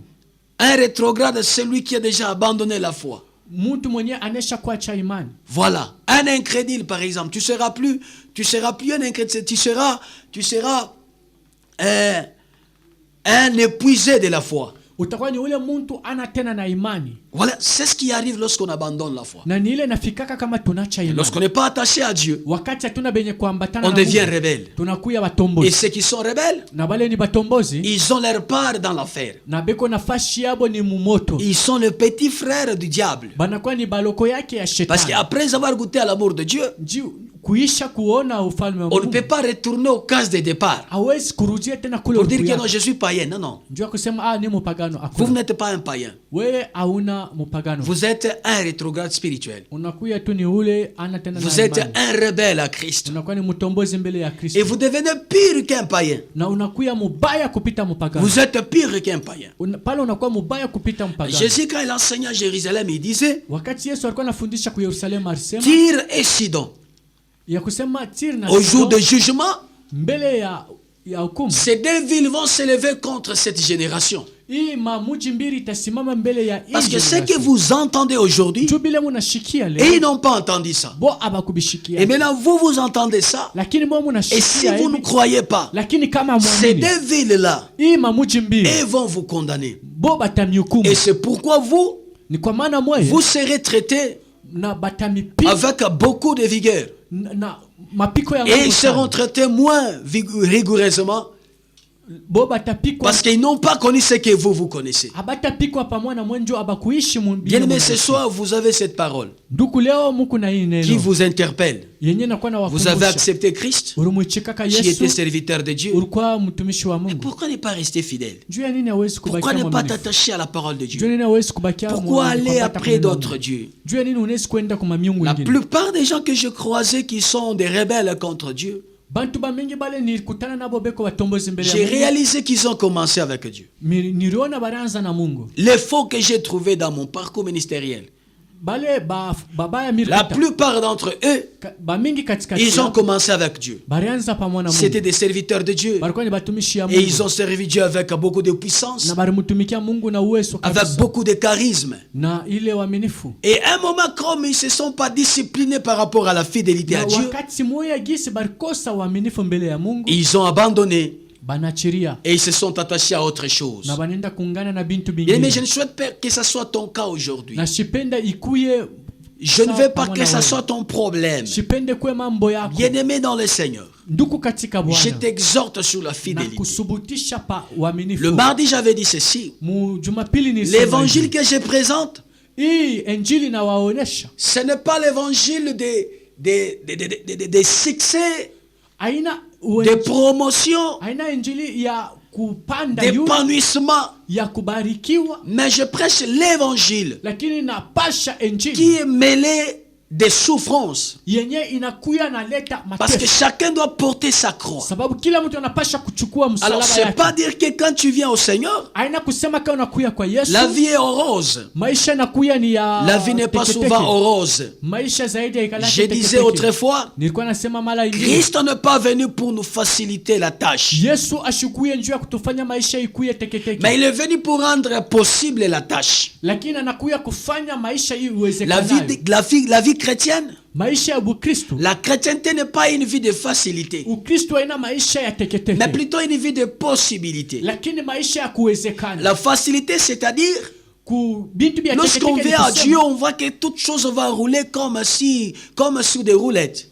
Un rétrograde, c'est celui qui a déjà abandonné la foi. mtu mwenye anesha kuacha imani. Voilà. Un incrédule, par exemple. Tu seras plus un incrédule. Tu seras un épuisé de la foi. Utakuwa ni ule mtu ana tena na imani, Voilà. C'est ce qui arrive lorsqu'on abandonne la foi. na ni ile nafikaka kama tunacha imani. Lorsqu'on n'est pas attaché à Dieu, Wakati hatuna benye kuambatana on na devient Mungu, rebelle. tunakuya Et batombozi. ceux qui sont rebelles, Na bale ni batombozi, ils ont leur part dans l'affaire. na beko nafasi yabo ni mumoto. Ils sont le petit frère du diable. Banakuwa ni baloko yake ya Parce shetani. qu'après avoir goûté à l'amour de Dieu, kuisha kuona ufalme wa On ne Mungu peut pas retourner aux cases de départ hawezi kurudia tena kule pour dire que ulikuwa. non, je suis païen. Non, non. Njoo kusema ni mupagano Vous akuna. n'êtes pas un païen. Wewe hauna mupagano. Vous êtes un rétrograde spirituel. Unakuya tu ni ule ana tena na Vous êtes imani. un rebelle à Christ. Unakuwa ni mtombozi mbele ya Kristo. Et vous devenez pire qu'un païen. Na unakuya mubaya kupita mupagano. Vous êtes pire qu'un païen. Pale unakuwa mubaya kupita mpagano. Jésus, quand il enseignait à Jérusalem, il disait Wakati Yesu alikuwa anafundisha ku Yerusalemu alisema Tyr et Sidon, ya kusema Tyr na au jour Sidon, de jugement, mbele ya hukumu. ces deux villes vont s'élever contre cette génération. Hii mamuji mbili itasimama mbele ya hii Parce que ce que generation. vous entendez aujourd'hui, Tu bile munashikia et leo. ils n'ont pas entendu ça. Bo abakubishikia. Et maintenant, vous entendez ça. Lakini bo Et si munashikia vous ne hivi. croyez pas, Lakini kama ces muamini. deux villes-là, Hii mamuji mbili. elles vont vous condamner. Bo batamihukumu. Et c'est pourquoi vous, Ni kwa maana moyo vous serez traités na batamipi avec beaucoup de vigueur. na mapiko ya Et Mungu ils seront sana. traités moins rigoureusement Bo batapikwa parce qu'ils n'ont pas connu ce que vous connaissez. abatapikwa pamoja na mwenjo abakuishi Bien aimé, ce soir, vous avez cette parole nduku leo muku na hii qui neno vous interpelle. yenye nakuwa na Vous avez wakumbusha accepté Christ, ulimuichikaka qui était Yesu serviteur de Dieu. ulikuwa mtumishi wa Mungu. Pourquoi ne pas rester fidèle? Juu ya nini hawezi Pourquoi kubakia ne pas mwaminifu? t'attacher à la parole de Juu ya Dieu? nini hawezi kubakia Pourquoi mwaminifu aller kupata après kunena d'autres Mungu? dieux? Juu ya nini unawezi kwenda kwa miungu La ingine? plupart des gens que je croisais qui sont des rebelles contre Dieu, Bantu ba mingi bale nilikutana nabo beko batombozi mbele ya j'ai Mungu. réalisé qu'ils ont commencé avec Dieu. Niliona baranza na Mungu. Les faux que j'ai trouvés dans mon parcours ministériel, Bale babaya la mirikata. plupart d'entre eux, Ba mingi katikati. ils ont yao, commencé avec Dieu. barianza pamoja na C'était Mungu. des serviteurs de Dieu. Balikuwa ni batumishi ya Et Mungu. ils ont servi Dieu avec beaucoup de puissance, Na balimutumikia Mungu na uwezo avec kabisa. beaucoup de charisme. Na ile uaminifu. Et à un moment, comme ils ne se sont pas disciplinés par rapport à la fidélité Na à Dieu, wakati moya gisi balikosa uaminifu mbele ya Mungu, ils ont abandonné banachiria et ils se sont attachés à autre chose. na banenda kuungana na bintu Bien, mais je bingine. ne souhaite pas que ce soit ton cas aujourd'hui. Na shipenda ikuye. Je ne veux pas Sawa que ça pamoja na soit ton problème. Shipende kwe mambo yako. Bien-aimé dans le Seigneur, Nduku katika je Bwana. t'exhorte sur la Na fidélité. kusubutisha pa uaminifu. Le mardi, j'avais dit ceci. Mu Jumapili nilisema L'évangile hivi. que je présente, Hii injili na waonesha ce n'est pas l'évangile des succès, aina des promotions, aina injili ya kupanda yule d'épanouissement, ya kubarikiwa, mais je prêche l'évangile lakini napasha qui injili est mêlé des souffrances. yenye inakuya na leta Parce que mateso, chacun doit porter sa croix. sababu kila mtu anapasha kuchukua Alors, msalaba c'est yake. pas dire que quand tu viens au Seigneur, Aina kusema kama unakuya kwa Yesu, la vie est rose. maisha nakuya ni ya La vie n'est pas teketeke. souvent rose. Maisha zaidi ya ikalaki Je disais teketeke. autrefois, Nilikuwa nasema mara ingine Christ n'est pas venu pour nous faciliter la tâche, Yesu ashikuye njuu ya kutufanya maisha ikuye teketeke, mais il est venu pour rendre possible la tâche. lakini anakuya kufanya maisha hii La uwezekanayo. la vie chrétienne, Maisha ya Bukristo, la chrétienté n'est pas une vie de facilité, Ukristo haina maisha ya teketeke, mais plutôt une vie de possibilité. lakini maisha ya kuwezekana. La facilité, c'est-à-dire, Ku bintu bya lorsqu'on teketeke vient à ni kusema- Dieu, on voit que toute chose va rouler comme sur des roulettes.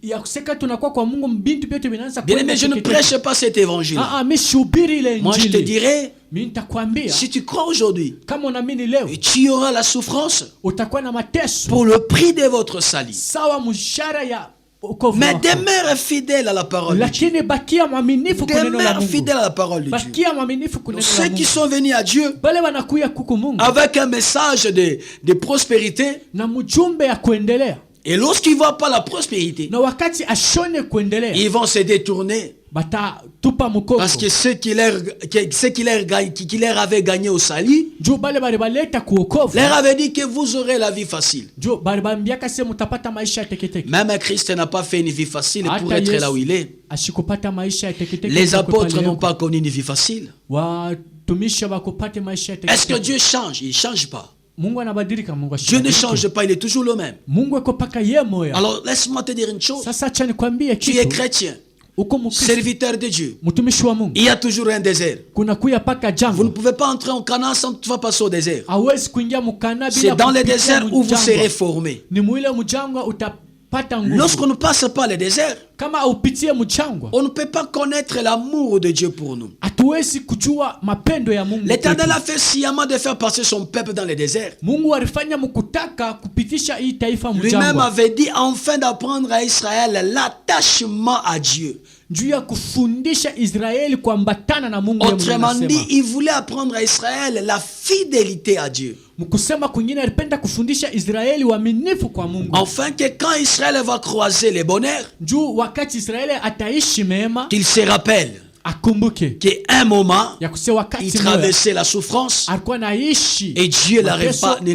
ya kuseka tunakuwa kwa Mungu, bintu vyote vinaanza Bien kwenda aimé, je ne teketeke. prêche pas cet évangile. Mimi sihubiri ile Moi, je te injili. dirais, Mimi nitakwambia si tu crois aujourd'hui, kama unaamini leo tu auras la souffrance utakuwa na mateso pour le prix de votre salut. sawa mshahara ya wokovu Mais wako. demeure fidèle à la parole de Dieu. Lakini bakia mwaminifu kwa neno la Demeure Mungu. fidèle à la parole de Dieu. Bakia mwaminifu kwa neno la Ceux qui Mungu. sont venus à Dieu Bale wanakuya kuku Mungu avec un message de prospérité, na mjumbe ya kuendelea, et lorsqu'ils ne voient pas la prospérité, na wakati ashone kuendelea ils vont se détourner. batatupa mkongo, Parce que ce qui leur avait gagné au salut, juu bale bali baleta kuokovu, leur avait dit que vous aurez la vie facile. juu bali bambiaka sema utapata maisha ya teketeke. Même Christ n'a pas fait une vie facile pour Hata être Yesu là où il est. ashikupata maisha ya teketeke. Les kwa apôtres pale n'ont yako. pas connu une vie facile. Watumishi wakupate maisha ya Est-ce que teketeke. Dieu change? Il ne change pas. Mungu anabadilika, Mungu Dieu ne ashibadilike. change pas, il est toujours le même. Mungu eko paka ye moya. Alors laisse-moi te dire une chose. Sasa acha nikwambie Tu es kitu, chrétien, uko Mkristo, serviteur de Dieu. mtumishi wa Mungu, Il y a toujours un désert. kuna kuya paka Vous ne jangwa. pouvez pas entrer en Canaan sans toutefois passer au désert. Hawezi kuingia mukana bila C'est dans le kupitia désert où vous mjangwa. serez formés. Ni mwile mjangwa utapata nguvu. Lorsqu'on ne passe pas le désert, Kama upitie mjangwa, on ne peut pas connaître l'amour de Dieu pour nous. hatuwezi kujua mapendo ya Mungu. L'Éternel a fait sciemment de faire passer son peuple dans le désert. Mungu alifanya mkutaka kupitisha hii taifa Lui-même mjangwa. avait dit enfin d'apprendre à Israël l'attachement à Dieu. Juu ya kufundisha Israeli kuambatana na Mungu. Autrement dit, il voulait apprendre à Israël la fidélité à Dieu. Mkusema kwingine alipenda kufundisha Israeli uaminifu kwa Mungu. Afin que quand Israël va croiser les bonheurs, Juu wakati Israeli ataishi mema, qu'il se rappelle akumbuke qu'à un moment, ya kusema wakati il moja traversait la souffrance alikuwa naishi et Dieu mateso, ne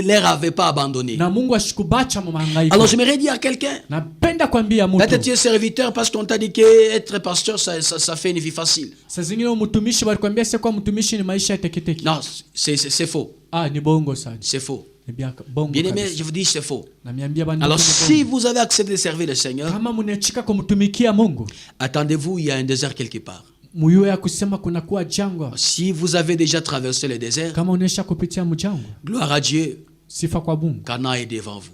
les avait pas abandonnés. na Mungu ashikubacha mahangaiko. Alors j'aimerais dire à quelqu'un, Napenda kwambia peut-être mtu tu es serviteur parce qu'on t'a dit qu'être pasteur, ça fait une vie facile. saa zingine mtumishi walikwambia sio kwa mtumishi ni maisha ya teketeke. Non, c'est faux. Ni bongo sana. C'est faux. Ni bongo. Bien aimé, kabisa. je vous dis c'est faux. Namiambia bana. Alors si vous avez accepté de servir le Seigneur, kama mnachika kumtumikia Mungu, attendez-vous, il y a un désert quelque part. muyue ya kusema kuna kuwa jangwa. Si vous avez déjà traversé le désert, Kama unaisha kupitia mjangwa, gloire à Dieu, sifa kwa Mungu. Canaan est devant vous.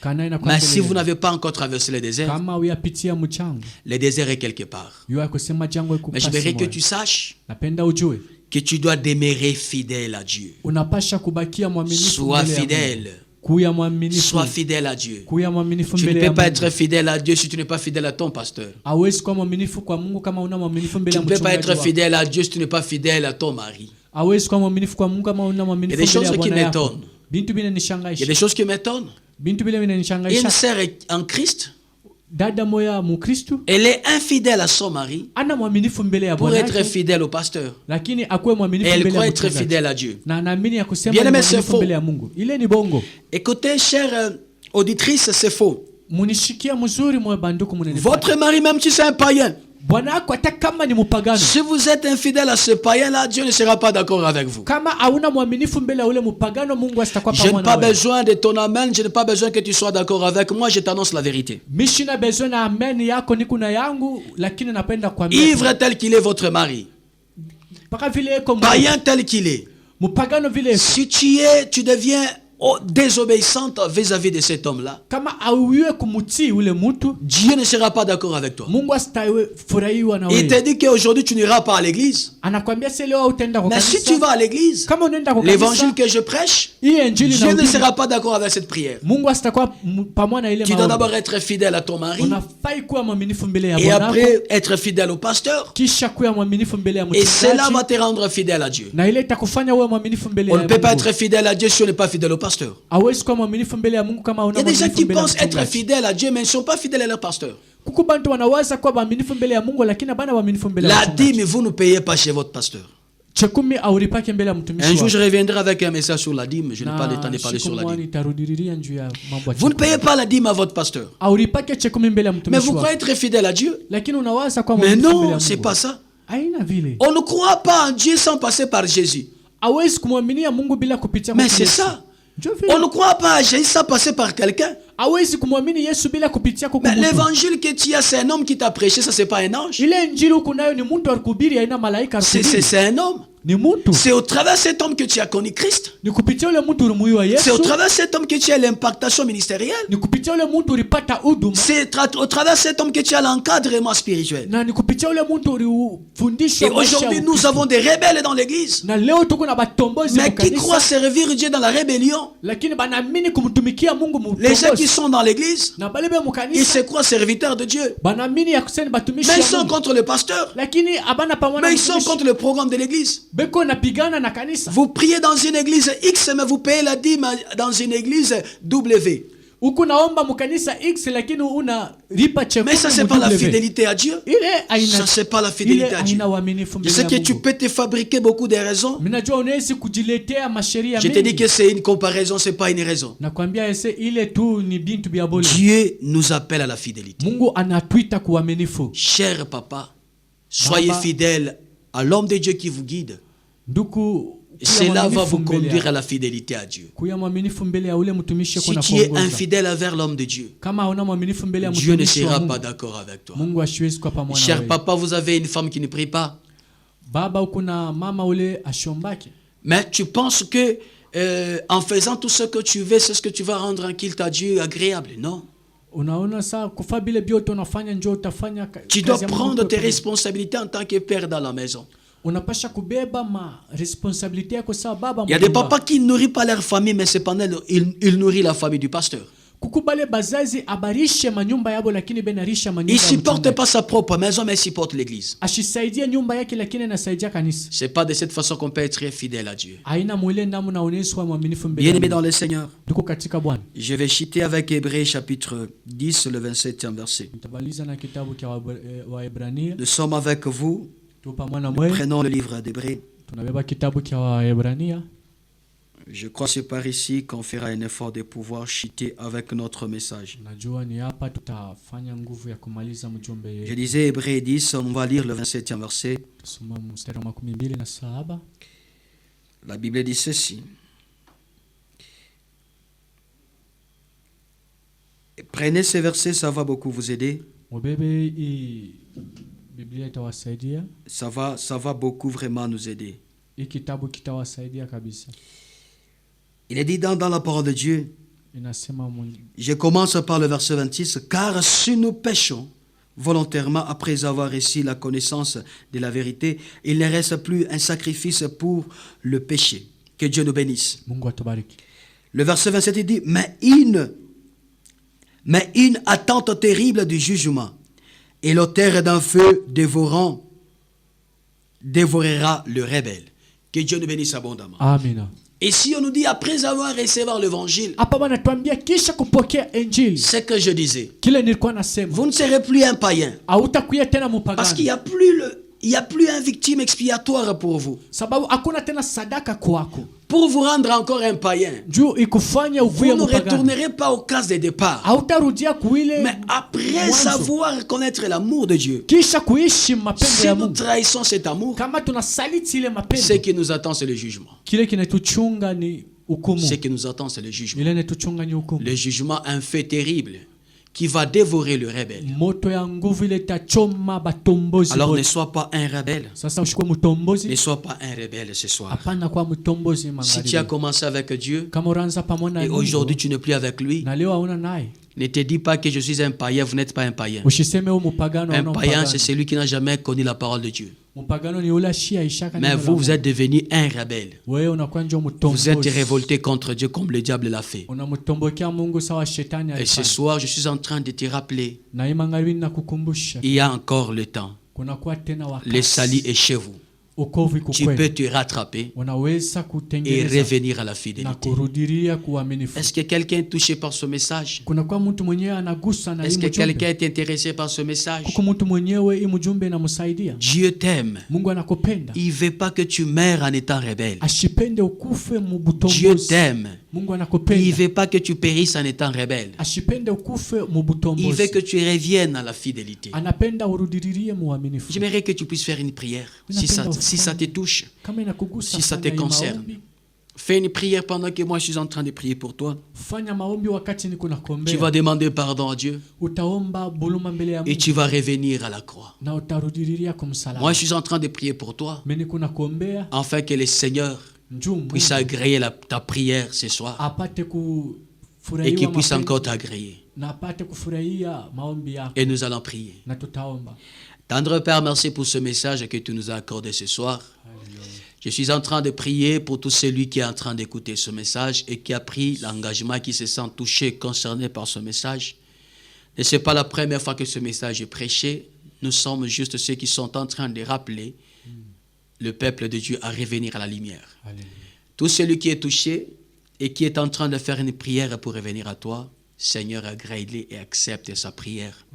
Kana ina kwa Mais mbele si vous yenu. n'avez pas encore traversé le désert, Kama uyapitia mjangwa, le désert est quelque part. yue ya kusema jangwa iko Mais je kasi voudrais que moja. tu saches Napenda ujue que tu dois demeurer fidèle à Dieu. unapasha kubakia mwaminifu Sois mbele ya Mungu. fidèle. Kuya mwaminifu. Sois fidèle à Dieu. Kuya mwaminifu Tu ne mbele peux ya pas Mungu. être fidèle à Dieu si tu n'es pas fidèle à ton pasteur. Hawezi kuwa mwaminifu kwa Mungu kama una mwaminifu mbele Tu ya ne peux pas mchungaji être wako. fidèle à Dieu si tu n'es pas fidèle à ton mari. Hawezi kuwa mwaminifu kwa Mungu kama una Il y a mwaminifu des mbele ya choses qui bwana yako. m'étonnent. Bintu bila Il y a nishangaisha. des choses qui m'étonnent. Bintu bila Une nishangaisha. sœur est en Christ, Dada moya mukristu elle est infidèle à son mari ana mwaminifu mbele ya pour bwana être yake, fidèle au pasteur. lakini akuwe mwaminifu Et elle mbele croit ya être mchungaji. fidèle à Dieu. Na anaamini ya kusema Bien ni aimé, c'est mwaminifu faux. mbele ya Mungu. Ile ni bongo. Écoutez, chère auditrice, c'est faux. Munishikia mzuri mwa banduku munenipata. Votre mari, même si c'est un païen, Bwana wako hata kama ni mupagano, si vous êtes infidèle à ce païen-là, Dieu ne sera pas d'accord avec vous. kama hauna mwaminifu mbele ya ule mupagano, Mungu asitakuwa Je n'ai pamoja pas na wewe. besoin de ton amen, je n'ai pas besoin que tu sois d'accord avec moi, je t'annonce la vérité. Mishina besoin na amen yako ni kuna yangu, lakini napenda kuambia Ivre tel qu'il est votre mari, mpaka vile eko païen tel qu'il est, mupagano vile eko. si tu deviens désobéissante vis-à-vis de cet homme-là, Kama auiwe kumutii ule mtu, Dieu ne sera pas d'accord avec toi. Mungu asitawe furahiwa na Il te wewe. dit qu'aujourd'hui tu n'iras pas à l'église. Anakwambia sasa leo utaenda kwa Mais si kanisa. tu vas à l'église, Kama unaenda kwa l'évangile kanisa, que je prêche, hii injili Dieu na ne huduma, sera pas d'accord avec cette prière. Mungu asitakuwa pamoja na ile Tu dois maombi. d'abord être fidèle à ton mari Unafai kuwa mwaminifu mbele ya et Bwana wako, après être fidèle au pasteur. kisha kuwa mwaminifu mbele ya Et cela va mchungaji, te rendre fidèle à Dieu. na ile itakufanya uwe mwaminifu mbele On ya ne peut pas Mungu. être fidèle à Dieu si on n'est pas fidèle au pasteur. Hawezi kuwa mwaminifu mbele ya Mungu kama Il y una a des gens mwaminifu qui mbele ya pensent être mchungaji. fidèles à Dieu, mais ils ne sont pas fidèles à leur pasteur. Kuko bantu wanawaza kuwa waaminifu mbele ya Mungu lakini bana waaminifu mbele ya La mchungaji. dîme, vous ne payez pas chez votre pasteur. Chekumi auripake mbele ya mtumishi Un jour, wako. je reviendrai avec un message sur la dîme. Je n'ai pas le temps de Na parler sur siku la mwani dîme. tarudiriria njuu ya mambo ya Vous ne chekumi. payez pas la dîme à votre pasteur. Auripake chekumi mbele ya Mais mtumishi vous wako. croyez être fidèle à Dieu. Lakini unawaza kuwa Mais mwaminifu mbele non, ya c'est Mungu. pas ça. Haina vile. On ne croit pas en Dieu sans passer par Jésus. Hawezi kumwaminia Mungu bila kupitia kwa Mais c'est Yesu. ça. Ndio vile. On ne croit pas à Jésus sans passer par quelqu'un. Hawezi kumwamini Yesu bila kupitia kwa Mais mtu. l'évangile que tu as, c'est un homme qui t'a prêché, ça c'est pas un ange. Ile injili uko nayo ni mtu alikuhubiri, haina malaika alikuhubiri. C'est un homme. Ni mtu. C'est au travers de cet homme que tu as connu Christ. Ni kupitia ule mtu ulimuiwa Yesu. C'est au travers de cet homme que tu as l'impactation ministérielle. Ni kupitia ule mtu ulipata huduma. C'est au travers de cet homme que tu as l'encadrement spirituel. Na ni kupitia ule mtu ulifundishwa Et aujourd'hui, nous avons des rebelles dans l'église. na leo tuko na batombozi Mais qui mkanisa, croient servir Dieu dans la rébellion. lakini banaamini kumtumikia Mungu Les gens qui mtombozi. sont dans l'église, Na bale be ils mkanisa se croient serviteurs de Dieu. banaamini ya kusema batumishi Mais ils ya sont Mungu. contre le pasteur. Lakini abana pamoja na Mais ils sont mtumishi. contre le programme de l'église. Beko napigana na kanisa. Vous priez dans une église X, mais vous payez la dîme dans une église W. Huku naomba mkanisa X lakini una lipa chekumi. Mais ça, c'est pas la fidélité à Dieu. Ile aina Ça, c'est pas la fidélité à Dieu. aina uaminifu Je mbele sais ya que tu Mungu. peux te fabriquer beaucoup de raisons. Minajua unaweza kujiletea masheria Je te dis mengi. que c'est une comparaison, c'est pas une raison. Nakwambia ese ile tu ni bintu bya bole. Dieu nous appelle à la fidélité. Mungu anatuita kuaminifu. Cher papa, soyez Baba. fidèle à l'homme de Dieu qui vous guide. Nduku Et cela va vous conduire à la fidélité à Dieu. kuya mwaminifu mbele ya ule mtumishi Si kuna tu es kuongoza. infidèle envers l'homme de Dieu, Kama una mwaminifu mbele ya Dieu ne mtumishi wa sera Mungu, pas d'accord avec toi. Mungu ashiwezi kwa pamoja na Cher wewe. papa, vous avez une femme qui ne prie pas. Baba uko na mama ule ashombake. Mais tu penses que en faisant tout ce que tu veux, c'est ce que tu vas rendre un culte à Dieu agréable. Non. Unaona saa kufa bile biote unafanya njoo utafanya Tu dois kazi ya Mungu prendre tes kwa- responsabilités en tant que père dans la maison. unapasha kubeba ma responsabilité yako sawa baba. Il y a des papas qui ne nourrissent pas leur famille, mais cependant, ils nourrissent la famille du pasteur. Kukubale bazazi abarishe manyumba yabo lakini benarisha manyumba. Il ne supporte pas sa propre maison, mais il supporte l'église. Ashisaidia nyumba yake lakini anasaidia kanisa. C'est pas de cette façon qu'on peut être fidèle à Dieu. Aina mwile namna unaoneswa mwaminifu mbele. Bien-aimé dans le Seigneur, Tuko katika Bwana. je vais citer avec Hébreux chapitre 10, le 27e verset. Nitabaliza na kitabu cha Waebrania. Nous sommes avec vous. Tupa mwana mwe. Prenons le livre d'Hébreux. Tunabeba kitabu cha Waebrania. Je crois que c'est par ici qu'on fera un effort de pouvoir chuter avec notre message. Najua ni hapa tutafanya nguvu ya kumaliza mjumbe Je yetu. disais Hébreux 10, on va lire le 27e verset. Tusoma mstari wa 27. La Bible dit ceci. Prenez ces versets, ça va beaucoup vous aider. Mubebe hii Biblia itawasaidia. Ça va beaucoup vraiment nous aider. Hii kitabu kitawasaidia kabisa. Il est dit dans la parole de Dieu, Inasema je commence par le verset 26, car si nous péchons volontairement après avoir reçu la connaissance de la vérité, il ne reste plus un sacrifice pour le péché. Que Dieu nous bénisse. Mungu atubariki. Le verset 27 il dit, mais une attente terrible du jugement et l'auteur d'un feu dévorera le rebelle. Que Dieu nous bénisse abondamment. Amina. Et si on nous dit après avoir reçu l'évangile, Hapa bana tuambia kisha kupokea injili. c'est que je disais, Kile nilikuwa nasema. vous ne serez plus un païen. Hautakuwa tena Parce mpagani. qu'il n'y a plus un victime expiatoire pour vous. Sababu hakuna tena sadaka kwako. Pour vous rendre encore un païen, Juu ikufanya vous uvuye ne mpagani. retournerez pas aux cases de départ. Hautarudia kuile. Mais après mwanzo. savoir connaître l'amour de Dieu, Kisha kuishi mapendo si ya nous Mungu. trahissons cet amour, Kama tunasaliti ile ce mapendo. qui nous attend, c'est le jugement. Kile kinatuchunga ni hukumu. Ce qui nous attend, c'est le jugement. Ile inatuchunga ni hukumu. Le jugement, un fait terrible qui va dévorer le rebelle. Moto ya nguvu ile itachoma batombozi. Alors ne wote. sois pas un rebelle. Sasa ushikwe Ne mtombozi. sois pas un rebelle ce soir. Hapana kwa mtombozi Si magharibi. tu as commencé avec Dieu Kama uranza pamoja na et Mungu, aujourd'hui tu n'es plus avec lui, na leo hauna naye. ne te dis pas que je suis un païen, vous n'êtes pas un païen. Usiseme u mpagano Un au païen, c'est celui qui n'a jamais connu la parole de Dieu. Mpagano ni ule ashia ishaka. Mais vous, vous êtes devenu un rebelle. Wewe unakuwa ndio Vous êtes mtombozi. révolté contre Dieu comme le diable l'a fait. Unamtombokea Mungu sawa shetani Et ce alifanya. soir, je suis en train de te rappeler, Na imangawi nakukumbusha. il y a encore le temps. Kunakuwa tena wakati. Le salut est chez vous. Ukovu iko Tu kwenu. peux te rattraper Unaweza et kutengeneza revenir à la na fidélité. kurudiria kuaminifu. Est-ce que quelqu'un est touché par ce message? Kunakuwa mtu mwenyewe anagusa na hii Est-ce que quelqu'un mjumbe. est intéressé par ce message? Kuko mtu mwenyewe hii mjumbe inamsaidia. Dieu t'aime. Mungu anakupenda. Il ne veut pas que tu meurs en étant rebelle. Ashipende ukufe Dieu mubutombozi. t'aime. Mungu Il ne anakupenda. veut pas que tu périsses en étant rebelle. Ashipende ukufe Il mubutombozi. veut que tu reviennes à la fidélité. Anapenda urudiririe muaminifu. J'aimerais que tu puisses faire une prière. Si ça te touche, Kama inakugusa si ça te fanya hii concerne. maombi. fais une prière pendant que moi je suis en train de prier pour toi. Fanya maombi wakati niko Tu nakuombea. vas demander pardon à Dieu Utaomba buluma mbele ya et Mungu tu vas revenir à la croix. na utarudiriria kumsalaba. Moi je suis en train de prier pour toi Mimi niko nakuombea afin que le Seigneur njoo puisse Mungu agréer ta prière ce soir apate et kufurahia qu'il puisse mapenzi encore t'agréer. na apate kufurahia maombi yako Et nous allons prier. na tutaomba. Tendre Père, merci pour ce message que tu nous as accordé ce soir. Je suis en train de prier pour tout celui qui est en train d'écouter ce message et qui a pris l'engagement, qui se sent touché, concerné par ce message. Et ce n'est pas la première fois que ce message est prêché. Nous sommes juste ceux qui sont en train de rappeler le peuple de Dieu à revenir à la lumière. Alléluia. Tout celui qui est touché et qui est en train de faire une prière pour revenir à toi, Seigneur, agrée-le et accepte sa prière.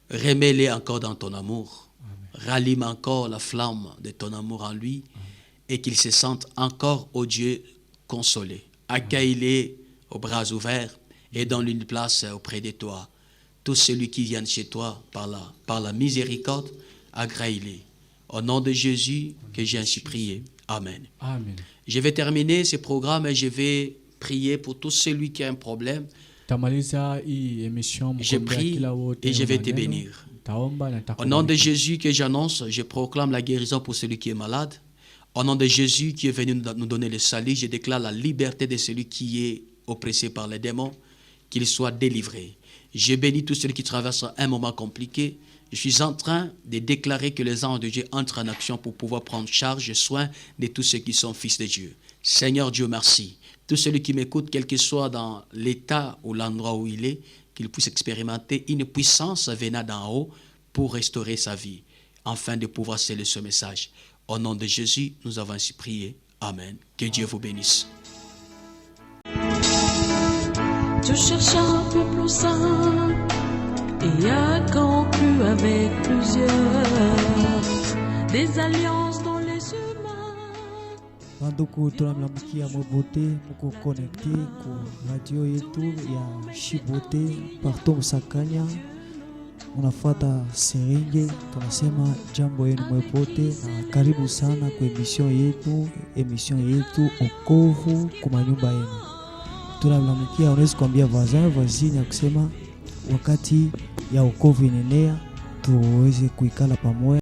Remets-le encore dans ton amour. Rallume encore la flamme de ton amour en lui et qu'il se sente encore, ô Dieu, consolé. Accueille-le aux bras ouverts et donne-lui une place auprès de toi. Tout celui qui vient chez toi par la miséricorde, agrée-le. Au nom de Jésus que j'ai ainsi prié. Amen. Amen. Je vais terminer ce programme et je vais prier pour tout celui qui a un problème. Tamaliza hii emission Je mkombea prie kila wote et je vais una te neno. bénir. Taomba na Au nitakubariki. nom de Jésus que j'annonce, je proclame la guérison pour celui qui est malade. Au nom de Jésus qui est venu nous donner le salut, je déclare la liberté de celui qui est oppressé par les démons, qu'il soit délivré. Je bénis tous ceux qui traversent un moment compliqué. Je suis en train de déclarer que les anges de Dieu entrent en action pour pouvoir prendre charge et soin de tous ceux qui sont fils de Dieu. Seigneur Dieu, merci. Tout celui qui m'écoute, quel que soit dans l'état ou l'endroit où il est, qu'il puisse expérimenter une puissance venant d'en haut pour restaurer sa vie, afin de pouvoir sceller ce message. Au nom de Jésus, nous avons ainsi prié. Amen. Que Dieu vous bénisse. Je cherche un peu plus saint et a conclu avec plusieurs des alliances dans les humains. Banduku tunamlamukia Mobote, muko connecté ku radio yetu ya Shibote partout Msakanya. Unafuata Serenge, tunasema jambo yenu Mobote na karibu sana kwa emission yetu Okovu kwa nyumba yenu. Tunamlamukia, unaweza kuambia voisine ya kusema wakati ya Okovu inaenea tuweze kuikala pamoja.